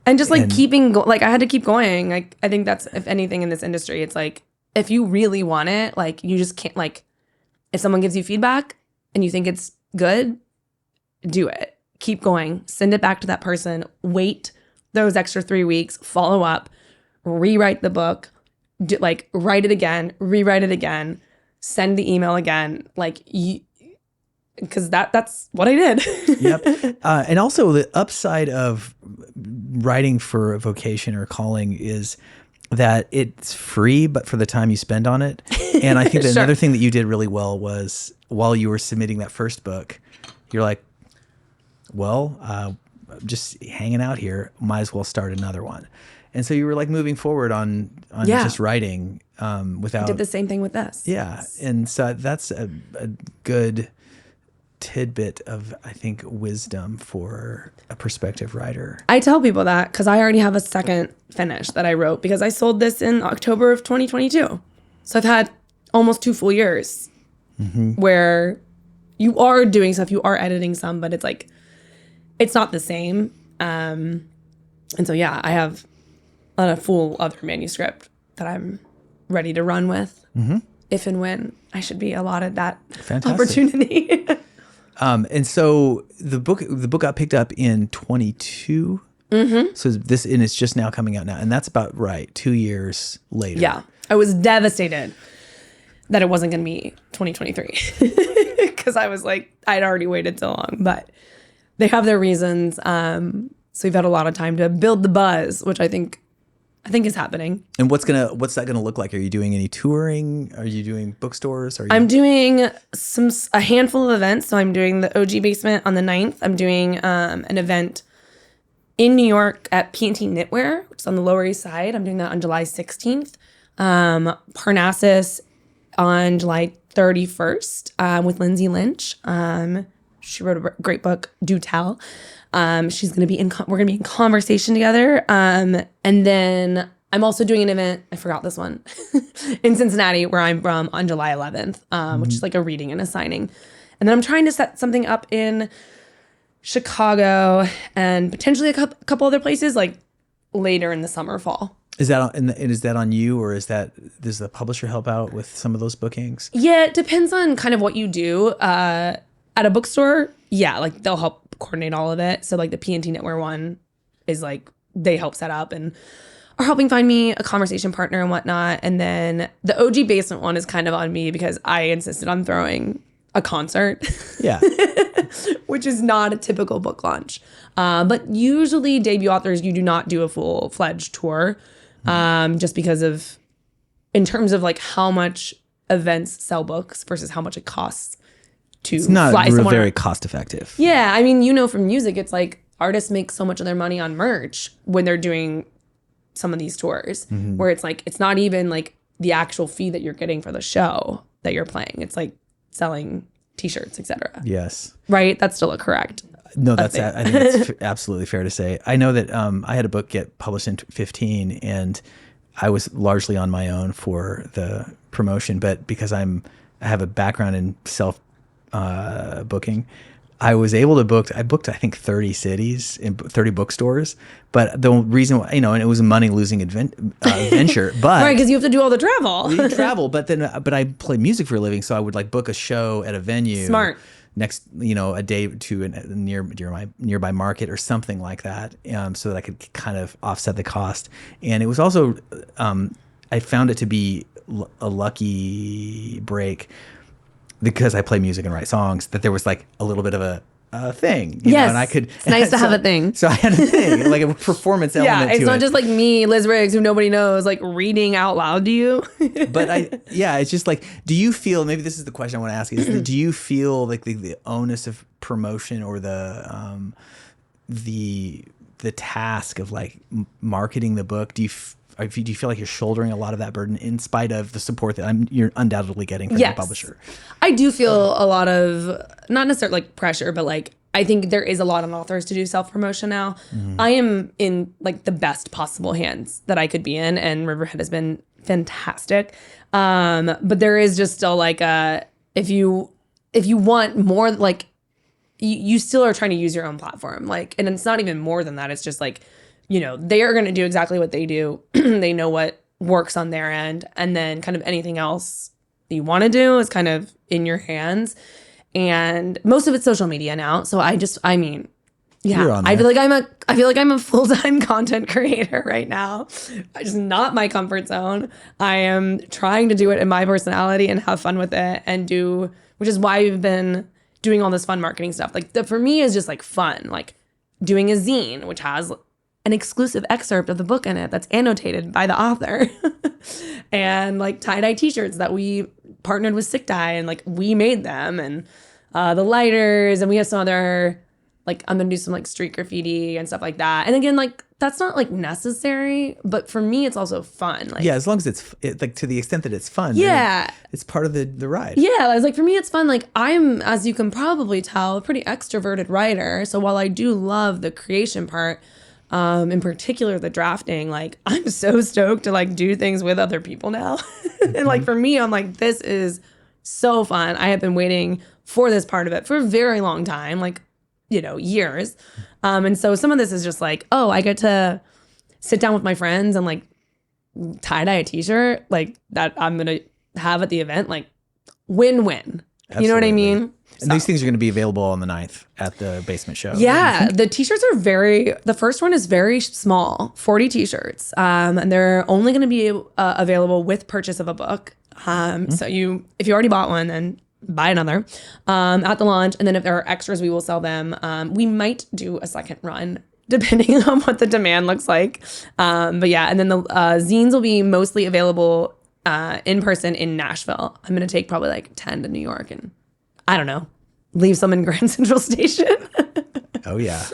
And just like like I had to keep going. Like I think that's, if anything in this industry, it's like, if you really want it, like you just can't, like if someone gives you feedback and you think it's good, do it. Keep going. Send it back to that person. Wait those extra 3 weeks. Follow up. Rewrite the book. Write it again. Rewrite it again. Send the email again. Like because that's what I did. Yep. And also the upside of writing for a vocation or calling is that it's free, but for the time you spend on it. And I think that Sure. another thing that you did really well was while you were submitting that first book, you're like, well, just hanging out here, might as well start another one. And so you were like moving forward on just writing without. I did the same thing with this. Yeah. And so that's a good tidbit of, I think, wisdom for a prospective writer. I tell people that because I already have a second finish that I wrote because I sold this in October of 2022. So I've had almost 2 full years where you are doing stuff, you are editing some, but it's like, it's not the same. And so, yeah, I have a full other manuscript that I'm ready to run with if and when I should be allotted that opportunity. And so the book got picked up in 22. So and it's just now coming out now, and that's about right 2 years later. Yeah, I was devastated that it wasn't going to be 2023 because I was like, I'd already waited so long. But they have their reasons. So we've had a lot of time to build the buzz, which I think is happening. And what's that gonna look like? Are you doing any touring? Are you doing bookstores? I'm doing a handful of events. So I'm doing the OG Basement on the 9th. I'm doing an event in New York at P&T Knitwear, which is on the Lower East Side. I'm doing that on July 16th. Parnassus on July 31st with Lindsay Lynch. She wrote a great book, Do Tell. She's gonna be we're gonna be in conversation together. And then I'm also doing an event, I forgot this one, in Cincinnati, where I'm from, on July 11th, which is like a reading and a signing. And then I'm trying to set something up in Chicago and potentially a couple other places, like later in the summer, fall. Is that on you, or does the publisher help out with some of those bookings? Yeah, it depends on kind of what you do. At a bookstore, yeah, like they'll help coordinate all of it. So like the P&T Knitwear one, is like they help set up and are helping find me a conversation partner and whatnot. And then the OG Basement one is kind of on me because I insisted on throwing a concert. Yeah. Which is not a typical book launch. But usually debut authors, you do not do a full-fledged tour just because of, in terms of like how much events sell books versus how much it costs to It's not fly someone very around. cost effective. Yeah, I mean, you know, from music, it's like artists make so much of their money on merch when they're doing some of these tours, where it's like, it's not even like the actual fee that you're getting for the show that you're playing. It's like selling t-shirts, etc. Yes. Right? That's still correct. No, I think it's absolutely fair to say. I know that I had a book get published in 2015, and I was largely on my own for the promotion, but because I have a background in self booking, I was able to book. I booked, I think, 30 cities in 30 bookstores. But the reason why, and it was a money losing venture. But Right, because you have to do all the travel. you travel. But I play music for a living, so I would like book a show at a venue. Smart. Next, a day to a nearby market or something like that, so that I could kind of offset the cost. And it was also, I found it to be a lucky break because I play music and write songs, that there was like a little bit of a thing, Yes, and I could. it's nice to have a thing. So I had a thing, like a performance element Yeah, to it. it's not just like me, Liz Riggs, who nobody knows, like reading out loud to you. But it's just like, do you feel, maybe this is the question I want to ask is, do you feel like the onus of promotion or the task of like marketing the book? Do you feel like you're shouldering a lot of that burden in spite of the support that you're undoubtedly getting from your publisher? I do feel a lot of, not necessarily like pressure, but like, I think there is a lot on authors to do self-promotion now. I am in like the best possible hands that I could be in, and Riverhead has been fantastic. But there is just still like if you want more, like you still are trying to use your own platform. Like, and it's not even more than that. It's just like, they are going to do exactly what they do. They know what works on their end. And then kind of anything else that you want to do is kind of in your hands. And most of it's social media now. So I mean, You're on I there. feel like I'm a full-time content creator right now. It's just not my comfort zone. I am trying to do it in my personality and have fun with it which is why we've been doing all this fun marketing stuff. Like for me is just like fun, like doing a zine, which has an exclusive excerpt of the book in it that's annotated by the author, and like tie-dye t-shirts that we partnered with Sick Dye, and like we made them, and the lighters, and we have some other, like I'm gonna do some like street graffiti and stuff like that. And again, like that's not like necessary, but for me it's also fun. Like, Yeah, as long as it's like to the extent that it's fun. Yeah. it's part of the ride. yeah, I was like, for me it's fun. Like I'm, as you can probably tell, a pretty extroverted writer. So while I do love the creation part, in particular the drafting, like I'm so stoked to like do things with other people now. And like for me, I'm like, this is so fun. I have been waiting for this part of it for a very long time, like, years. And so some of this is just like, oh, I get to sit down with my friends and like tie-dye a t-shirt like that I'm going to have at the event, like win-win. You know what I mean? And these things are going to be available on the 9th at the basement show. Yeah, the t-shirts are the first one is very small, 40 t-shirts. And they're only going to be available with purchase of a book. So if you already bought one, then buy another at the launch. And then if there are extras, we will sell them. We might do a second run depending on what the demand looks like. But yeah, and then the zines will be mostly available in person in Nashville. I'm going to take probably like 10 to New York, and I don't know, leave some in Grand Central Station. Oh yeah,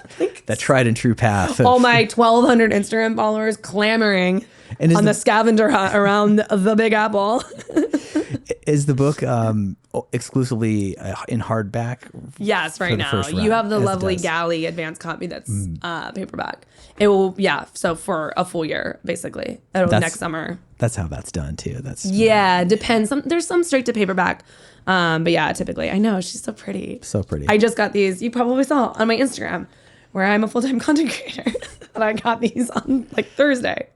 that tried and true path. All my 1,200 Instagram followers clamoring And on the scavenger hunt around the Big Apple. Is the book exclusively in hardback? Yes, right the now. first You round, have the as it lovely does? Galley advanced copy that's paperback. It will, so for a full year, basically. Next summer. That's how that's done too. That's Yeah, depends. There's some straight to paperback. But yeah, typically. I know, she's so pretty. so pretty. I just got these, you probably saw on my Instagram, where I'm a full-time content creator. And I got these on like Thursday.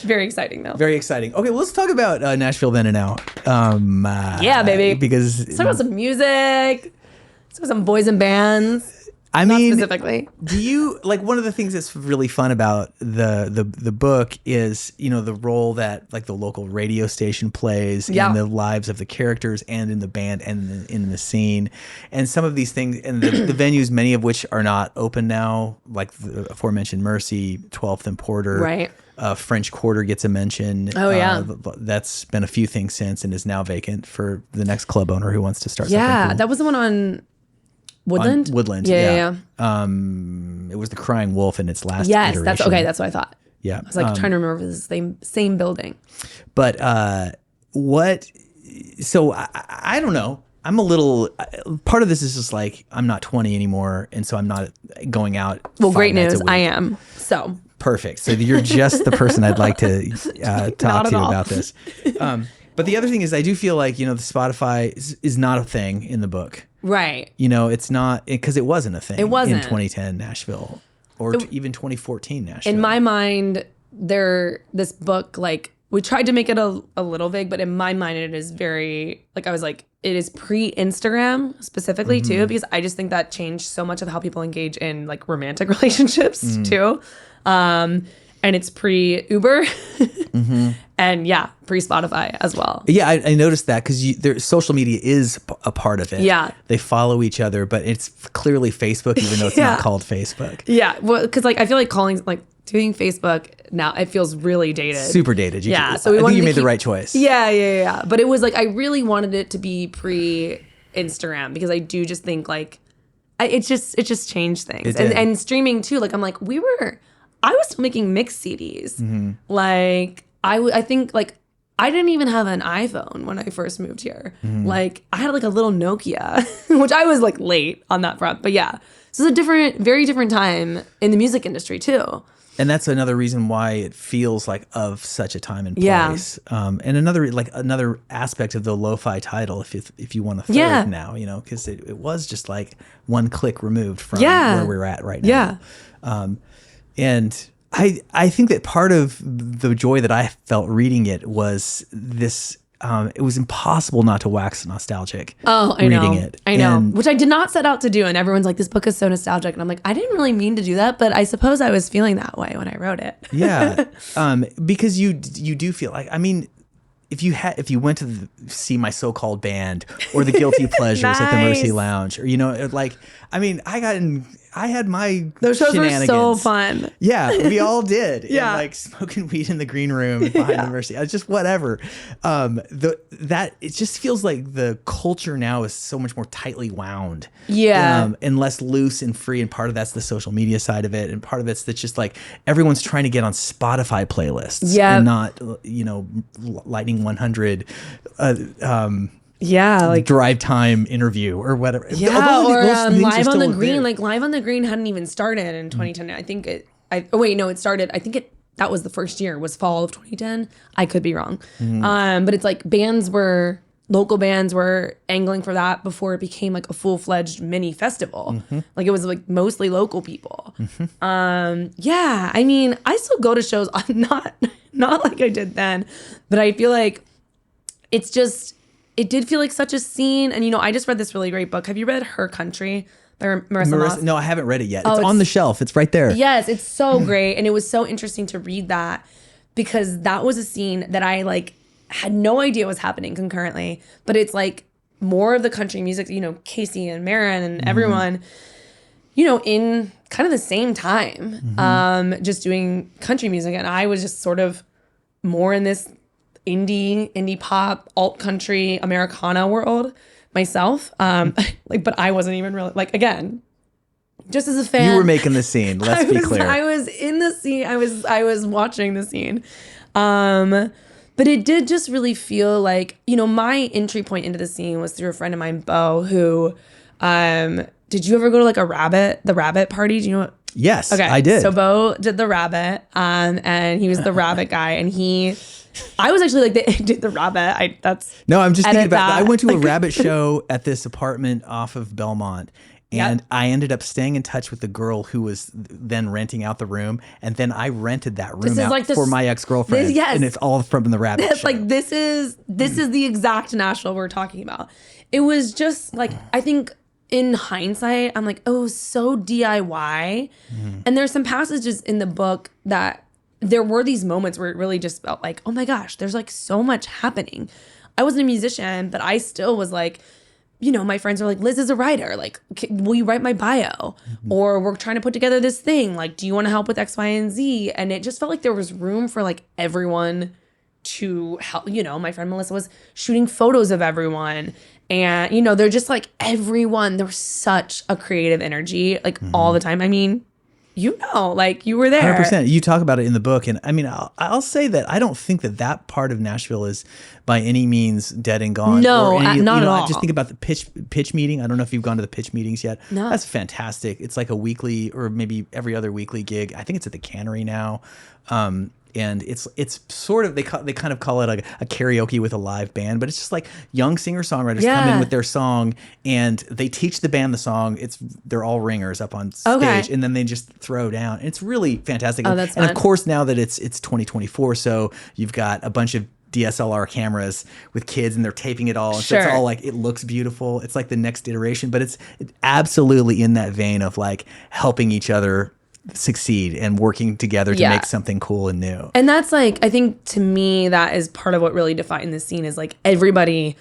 Very exciting though. Very exciting. Okay, well, let's talk about Nashville then and now. Yeah, baby. Because Let's talk about some music. Let's talk about some boys and bands. I Not mean, specifically. do you like one of the things that's really fun about the book is, you know, the role that like the local radio station plays in the lives of the characters and in the band and in the scene, and some of these things and the venues, many of which are not open now, like the aforementioned Mercy, 12th and Porter. Right. French Quarter gets a mention. Oh, yeah. That's been a few things since and is now vacant for the next club owner who wants to start Yeah, something cool. that was the one on Woodland? Woodland, yeah. It was the Crying Wolf in its last Yes, iteration. that's okay. That's what I thought. Yeah. I was like trying to remember if it was the same building. But so I don't know. I'm a little, part of this is just like, I'm not 20 anymore. And so I'm not going out. Well, 5 great nights a news. week. I am. So. Perfect. So you're just the person I'd like to talk to all. about this. But the other thing is I do feel like, you know, the Spotify is not a thing in the book. Right. You know, it's not, because it wasn't a thing. It wasn't. In 2010 Nashville or even 2014 Nashville. In my mind, this book, like, we tried to make it a little vague, but in my mind, it is very, like, I was like, it is pre-Instagram specifically too, because I just think that changed so much of how people engage in like romantic relationships too. And it's pre-Uber and pre-Spotify as well. Yeah, I noticed that because social media is a part of it. Yeah. They follow each other, but it's clearly Facebook, even though it's not called Facebook. Yeah, well, because like I feel like doing Facebook now, it feels really dated. Super dated. So I think you made the right choice. Yeah. But it was like, I really wanted it to be pre-Instagram because I do just think like, it just changed things. And streaming too, like I'm like, I was still making mix CDs. Like I think like, I didn't even have an iPhone when I first moved here. Like I had like a little Nokia, which I was like late on that front. But yeah, so it's a very different time in the music industry too. And that's another reason why it feels like of such a time and place. And another aspect of the lo-fi title, if you want a third now, you know, because it was just like one click removed from where we're at right now. And I think that part of the joy that I felt reading it was this. It was impossible not to wax nostalgic. Oh, I reading know. it. I know. And which I did not set out to do. And everyone's like, this book is so nostalgic. And I'm like, I didn't really mean to do that, but I suppose I was feeling that way when I wrote it. Yeah. Because you do feel like, I mean, if you went to see my so-called band or the Guilty Pleasures at the Mercy Lounge, or, you know, like, I mean, I had my Those shows were so shenanigans. fun. Yeah, we all did. Yeah. And like smoking weed in the green room behind the Mercy. It's just whatever. It just feels like the culture now is so much more tightly wound. Yeah. And less loose and free. And part of that's the social media side of it. And part of it's that just like everyone's trying to get on Spotify playlists. Yeah. And not, you know, Lightning 100. Like drive time interview or whatever. yeah, Although or those things Live are on the still Green. there. Like Live on the Green hadn't even started in 2010. I think it started. I think that was the first year, was fall of 2010. I could be wrong. But it's like local bands were angling for that before it became like a full-fledged mini festival. Like it was like mostly local people. Yeah, I mean, I still go to shows. Not like I did then, but I feel like it did feel like such a scene. And, you know, I just read this really great book. Have you read Her Country by Marissa Moss? No, I haven't read it yet. It's on the shelf. It's right there. Yes, it's so great. And it was so interesting to read that because that was a scene that I like had no idea was happening concurrently. But it's like more of the country music, you know, Casey and Marin and everyone, you know, in kind of the same time, just doing country music. And I was just sort of more in this indie pop, alt country, Americana world myself. But I wasn't even really like, again, just as a fan. You were making the scene. Let's be clear. I was in the scene. I was watching the scene. But it did just really feel like, you know, my entry point into the scene was through a friend of mine, Bo, who, did you ever go to like the Rabbit party? Do you know what? Yes, Okay. I did. So Bo did the Rabbit, and he was the Rabbit guy, and I was actually like the Rabbit. No, I'm just thinking edit about that. I went to a Rabbit show at this apartment off of Belmont. And I ended up staying in touch with the girl who was then renting out the room. And then I rented that room out like for my ex-girlfriend. yes. And it's all from the Rabbit show. Like, this is the exact Nashville we're talking about. It was just like, I think in hindsight, I'm like, oh, so DIY. And there's some passages in the book that there were these moments where it really just felt like, oh my gosh, there's like so much happening. I wasn't a musician, but I still was like, you know, my friends are like, Liz is a writer. Like, will you write my bio? Or we're trying to put together this thing. Like, do you want to help with X, Y, and Z? And it just felt like there was room for like everyone to help. You know, my friend Melissa was shooting photos of everyone. And, you know, they're just like everyone. There was such a creative energy like all the time. I mean, you know, like you were there. 100%. You talk about it in the book. And I mean, I'll say that I don't think that part of Nashville is by any means dead and gone. No, not at all. Just think about the pitch meeting. I don't know if you've gone to the pitch meetings yet. No. That's fantastic. It's like a weekly or maybe every other weekly gig. I think it's at the Cannery now. And it's sort of, they kind of call it a karaoke with a live band, but it's just like young singer-songwriters come in with their song and they teach the band the song. They're all ringers up on stage and then they just throw down. It's really fantastic. Oh, that's and fun. of course now that it's 2024, so you've got a bunch of DSLR cameras with kids and they're taping it all. And so it's all like, it looks beautiful. It's like the next iteration, but it's absolutely in that vein of like helping each other succeed and working together to make something cool and new. And that's like, I think to me, that is part of what really defined this scene is like everybody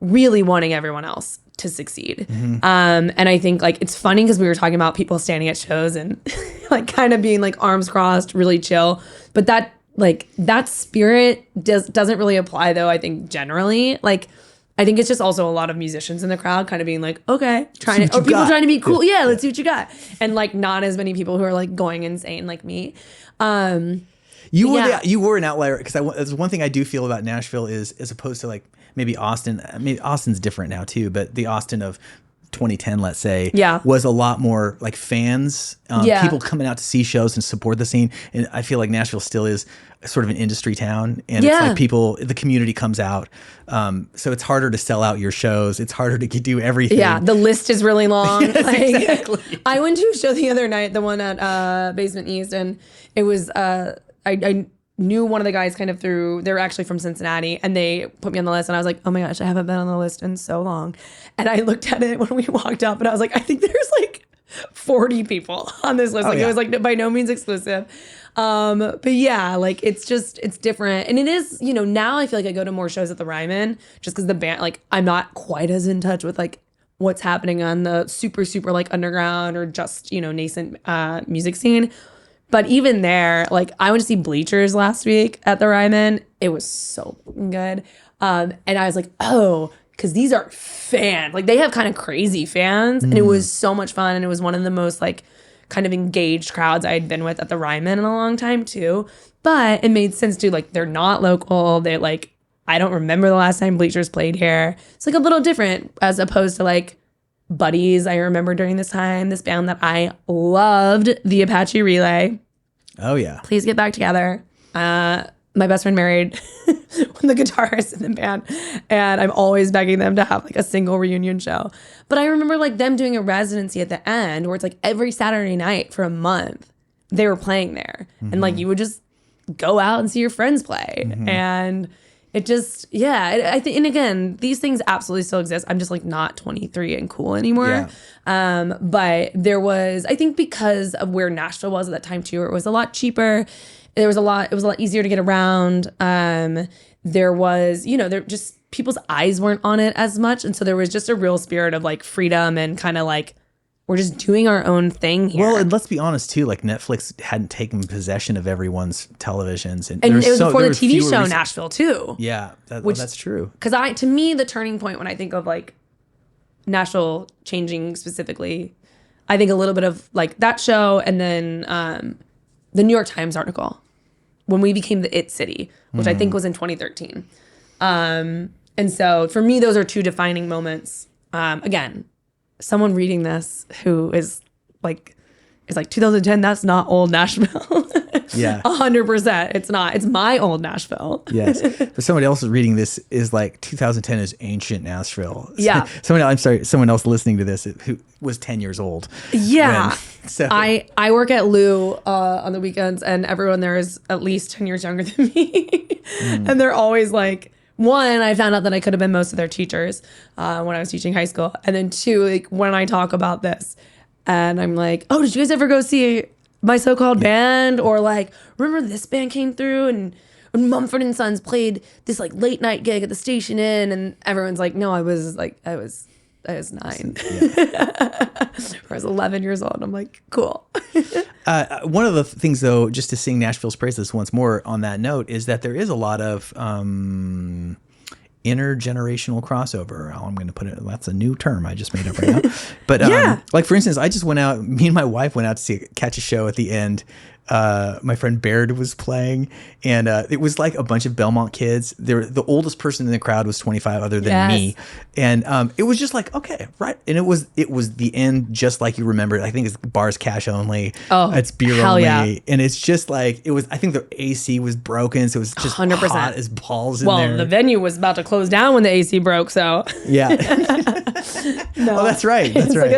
really wanting everyone else to succeed. And I think like, it's funny because we were talking about people standing at shows and like kind of being like arms crossed, really chill. But that spirit doesn't really apply though, I think generally. Like, I think it's just also a lot of musicians in the crowd kind of being like, okay, trying to be cool. Yeah, let's see what you got. And like not as many people who are like going insane like me. You were an outlier because there's one thing I do feel about Nashville is as opposed to like maybe Austin. Maybe Austin's different now too, but the Austin of 2010, let's say, was a lot more like fans, people coming out to see shows and support the scene. And I feel like Nashville still is sort of an industry town, and it's like the community comes out. So it's harder to sell out your shows. It's harder to do everything. Yeah, the list is really long. Yes, exactly. I went to a show the other night, the one at Basement East, and it was I knew one of the guys kind of through, they're actually from Cincinnati, and they put me on the list, and I was like, oh my gosh, I haven't been on the list in so long. And I looked at it when we walked up, and I was like, I think there's like 40 people on this list. It was like by no means exclusive. But yeah, like it's different. And it is, you know, now I feel like I go to more shows at the Ryman just because the band, like I'm not quite as in touch with like what's happening on the super, super like underground or just, you know, nascent music scene. But even there, like I went to see Bleachers last week at the Ryman. It was so good. And I was like, oh, because these are fans. Like they have kind of crazy fans. And it was so much fun. And it was one of the most like kind of engaged crowds I had been with at the Ryman in a long time too. But it made sense too. Like they're not local. They're like, I don't remember the last time Bleachers played here. It's like a little different as opposed to like Buddies. I remember during this time, this band that I loved, the Apache Relay. Oh yeah. Please get back together. My best friend married one of the guitarists in the band, and I'm always begging them to have like a single reunion show. But I remember like them doing a residency at the end where it's like every Saturday night for a month they were playing there, and like you would just go out and see your friends play, and it just I think. And again, these things absolutely still exist. I'm just like not 23 and cool anymore. But there was, I think, because of where Nashville was at that time too, it was a lot cheaper. It was a lot easier to get around. There was, you know, there just people's eyes weren't on it as much. And so there was just a real spirit of like freedom and kind of like, we're just doing our own thing here. Well, and let's be honest too, like Netflix hadn't taken possession of everyone's televisions. And it was before the TV show Nashville too. Yeah, that's true. Because to me, the turning point when I think of like Nashville changing specifically, I think a little bit of like that show and then the New York Times article when we became the It City, which I think was in 2013. And so for me, those are two defining moments. Again, someone reading this who is like 2010, that's not old Nashville. Yeah. 100%. It's not. It's my old Nashville. Yes. But somebody else reading this is like 2010 is ancient Nashville. Yeah. Someone else listening to this who was 10 years old. Yeah. I work at Lou on the weekends, and everyone there is at least 10 years younger than me. And they're always like, one, I found out that I could have been most of their teachers when I was teaching high school. And then two, like when I talk about this and I'm like, oh, did you guys ever go see my so-called band? Or like, remember this band came through and Mumford and Sons played this like late night gig at the Station Inn, and everyone's like, no, I was 9. I was 11 years old. I'm like, cool. One of the things, though, just to sing Nashville's praises once more on that note, is that there is a lot of intergenerational crossover. I'm going to put it, that's a new term I just made up right now. But like, for instance, I just went out, me and my wife went out to catch a show at the end. My friend Baird was playing, and it was like a bunch of Belmont kids. The oldest person in the crowd was 25, other than me, and it was just like, okay, right. And it was the end, just like you remember it. I think it's bars cash only. Oh, it's beer only, and it's just like it was. I think the AC was broken, so it was just 100% hot as balls in there. Well, the venue was about to close down when the AC broke, so yeah. No, oh, that's right. That's right.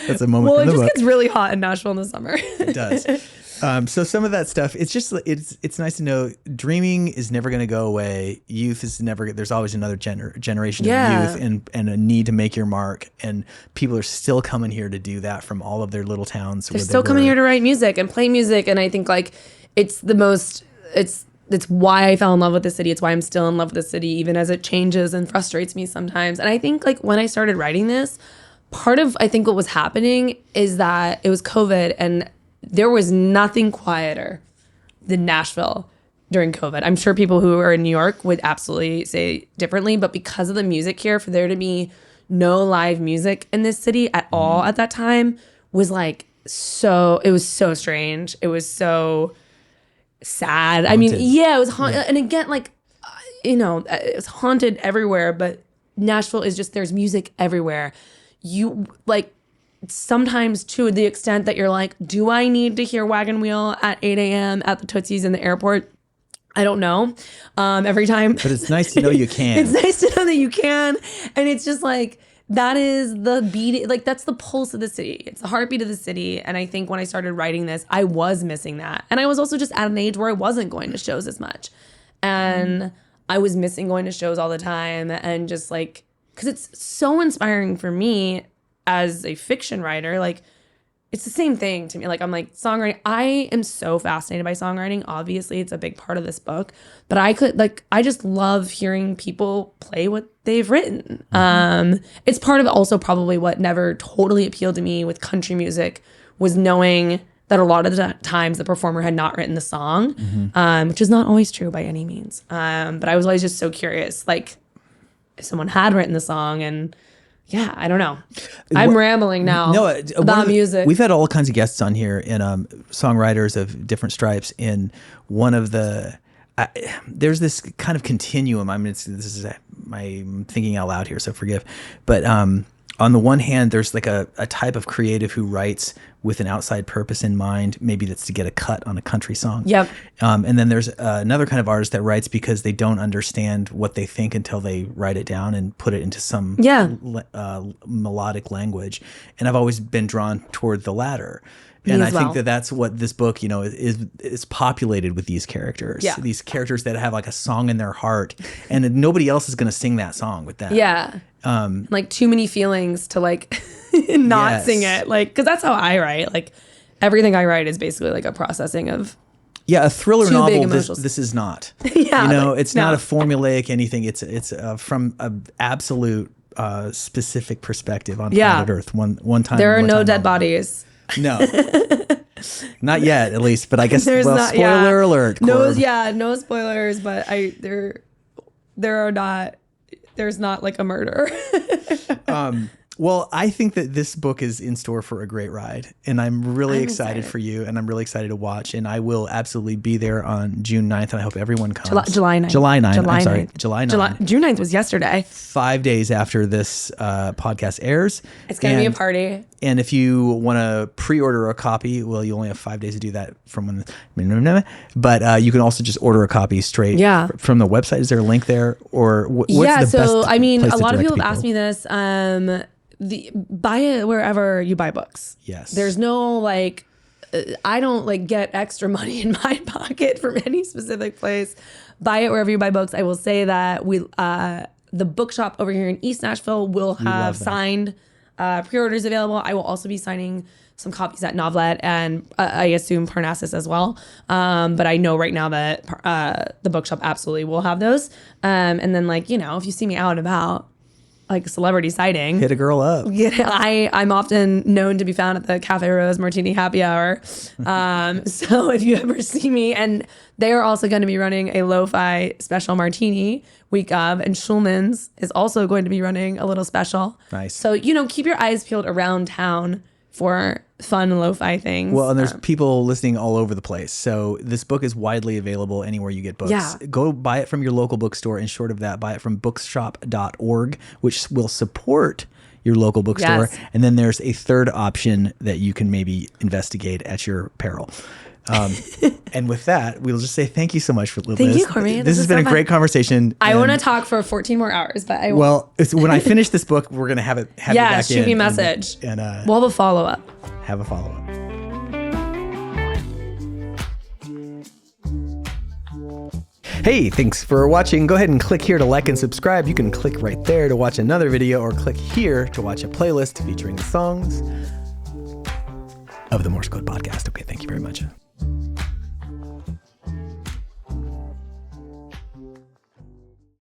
That's a moment. Well, from it the just book. gets really hot in Nashville in the summer. It does. So some of that stuff, it's just, it's nice to know dreaming is never going to go away. Youth is never, there's always another generation of youth and a need to make your mark. And people are still coming here to do that from all of their little towns. They're still coming here to write music and play music. And I think like it's why I fell in love with the city. It's why I'm still in love with the city, even as it changes and frustrates me sometimes. And I think like when I started writing this, part of, I think what was happening is that it was COVID, and there was nothing quieter than Nashville during COVID. I'm sure people who are in New York would absolutely say differently, but because of the music here, for there to be no live music in this city at all at that time was like it was so strange. It was so sad. Haunted. I mean, yeah, it was haunted. Yeah. And again, like, it was haunted everywhere, but Nashville is just, there's music everywhere. You like, sometimes to the extent that you're like, do I need to hear Wagon Wheel at 8 a.m. at the Tootsies in the airport? I don't know. Every time. But it's nice to know you can. It's nice to know that you can. And it's just like, that is the beat, like that's the pulse of the city. It's the heartbeat of the city. And I think when I started writing this, I was missing that. And I was also just at an age where I wasn't going to shows as much. And I was missing going to shows all the time. And just like, because it's so inspiring for me as a fiction writer, like it's the same thing to me. Like I'm like songwriting. I am so fascinated by songwriting. Obviously, it's a big part of this book, but I just love hearing people play what they've written. It's part of also probably what never totally appealed to me with country music was knowing that a lot of the times the performer had not written the song, which is not always true by any means. But I was always just so curious, like if someone had written the song and. Yeah, I don't know. I'm rambling now about music. We've had all kinds of guests on here and songwriters of different stripes. And one of there's this kind of continuum. I mean, I'm thinking out loud here, so forgive. But on the one hand, there's like a type of creative who writes with an outside purpose in mind. Maybe that's to get a cut on a country song. Yep. And then there's another kind of artist that writes because they don't understand what they think until they write it down and put it into some melodic language. And I've always been drawn toward the latter. And I think that's what this book, is populated with these characters. Yeah. These characters that have like a song in their heart, and nobody else is going to sing that song with them. Yeah. Like too many feelings to like not sing it. Like, because that's how I write. Like everything I write is basically like a processing of. Yeah, a thriller novel. This is not. It's not a formulaic anything. It's from an absolute specific perspective on planet Earth. One time. There are no dead bodies. No, not yet, at least. But I guess spoiler alert. No spoilers. But there's not like a murder. Well, I think that this book is in store for a great ride, and I'm really excited for you, and I'm really excited to watch, and I will absolutely be there on June 9th, and I hope everyone comes. July 9th. July 9th. June 9th was yesterday. 5 days after this podcast airs. It's going to be a party. And if you want to pre-order a copy, well, you only have 5 days to do that from when. But you can also just order a copy straight from the website. Is there a link there, or what's the best? So I mean, a lot of people have asked me this. Buy it wherever you buy books. Yes. There's no I don't get extra money in my pocket from any specific place. buy it wherever you buy books. I will say that the bookshop over here in East Nashville will have signed pre-orders available. I will also be signing some copies at Novelist and I assume Parnassus as well. But I know right now that the bookshop absolutely will have those. And then like, if you see me out and about, like celebrity sighting, hit a girl up. Yeah, I'm often known to be found at the Cafe Rose Martini Happy Hour. So if you ever see me, and they are also going to be running a lo-fi special martini week of, and Schulman's is also going to be running a little special. Nice. So, keep your eyes peeled around town for fun lo-fi things. Well, and there's people listening all over the place. So this book is widely available anywhere you get books. Yeah. Go buy it from your local bookstore, and short of that, buy it from bookshop.org, which will support your local bookstore. Yes. And then there's a third option that you can maybe investigate at your peril. And with that, we'll just say thank you so much for listening. Thank you, Courtney. This has been a great conversation. I want to talk for 14 more hours, but I Well, when I finish this book, we're going to have you back in. Yeah, shoot me a message. And we'll have a follow-up. Have a follow-up. Hey, thanks for watching. Go ahead and click here to like and subscribe. You can click right there to watch another video, or click here to watch a playlist featuring the songs of the Morse Code podcast. Okay, thank you very much.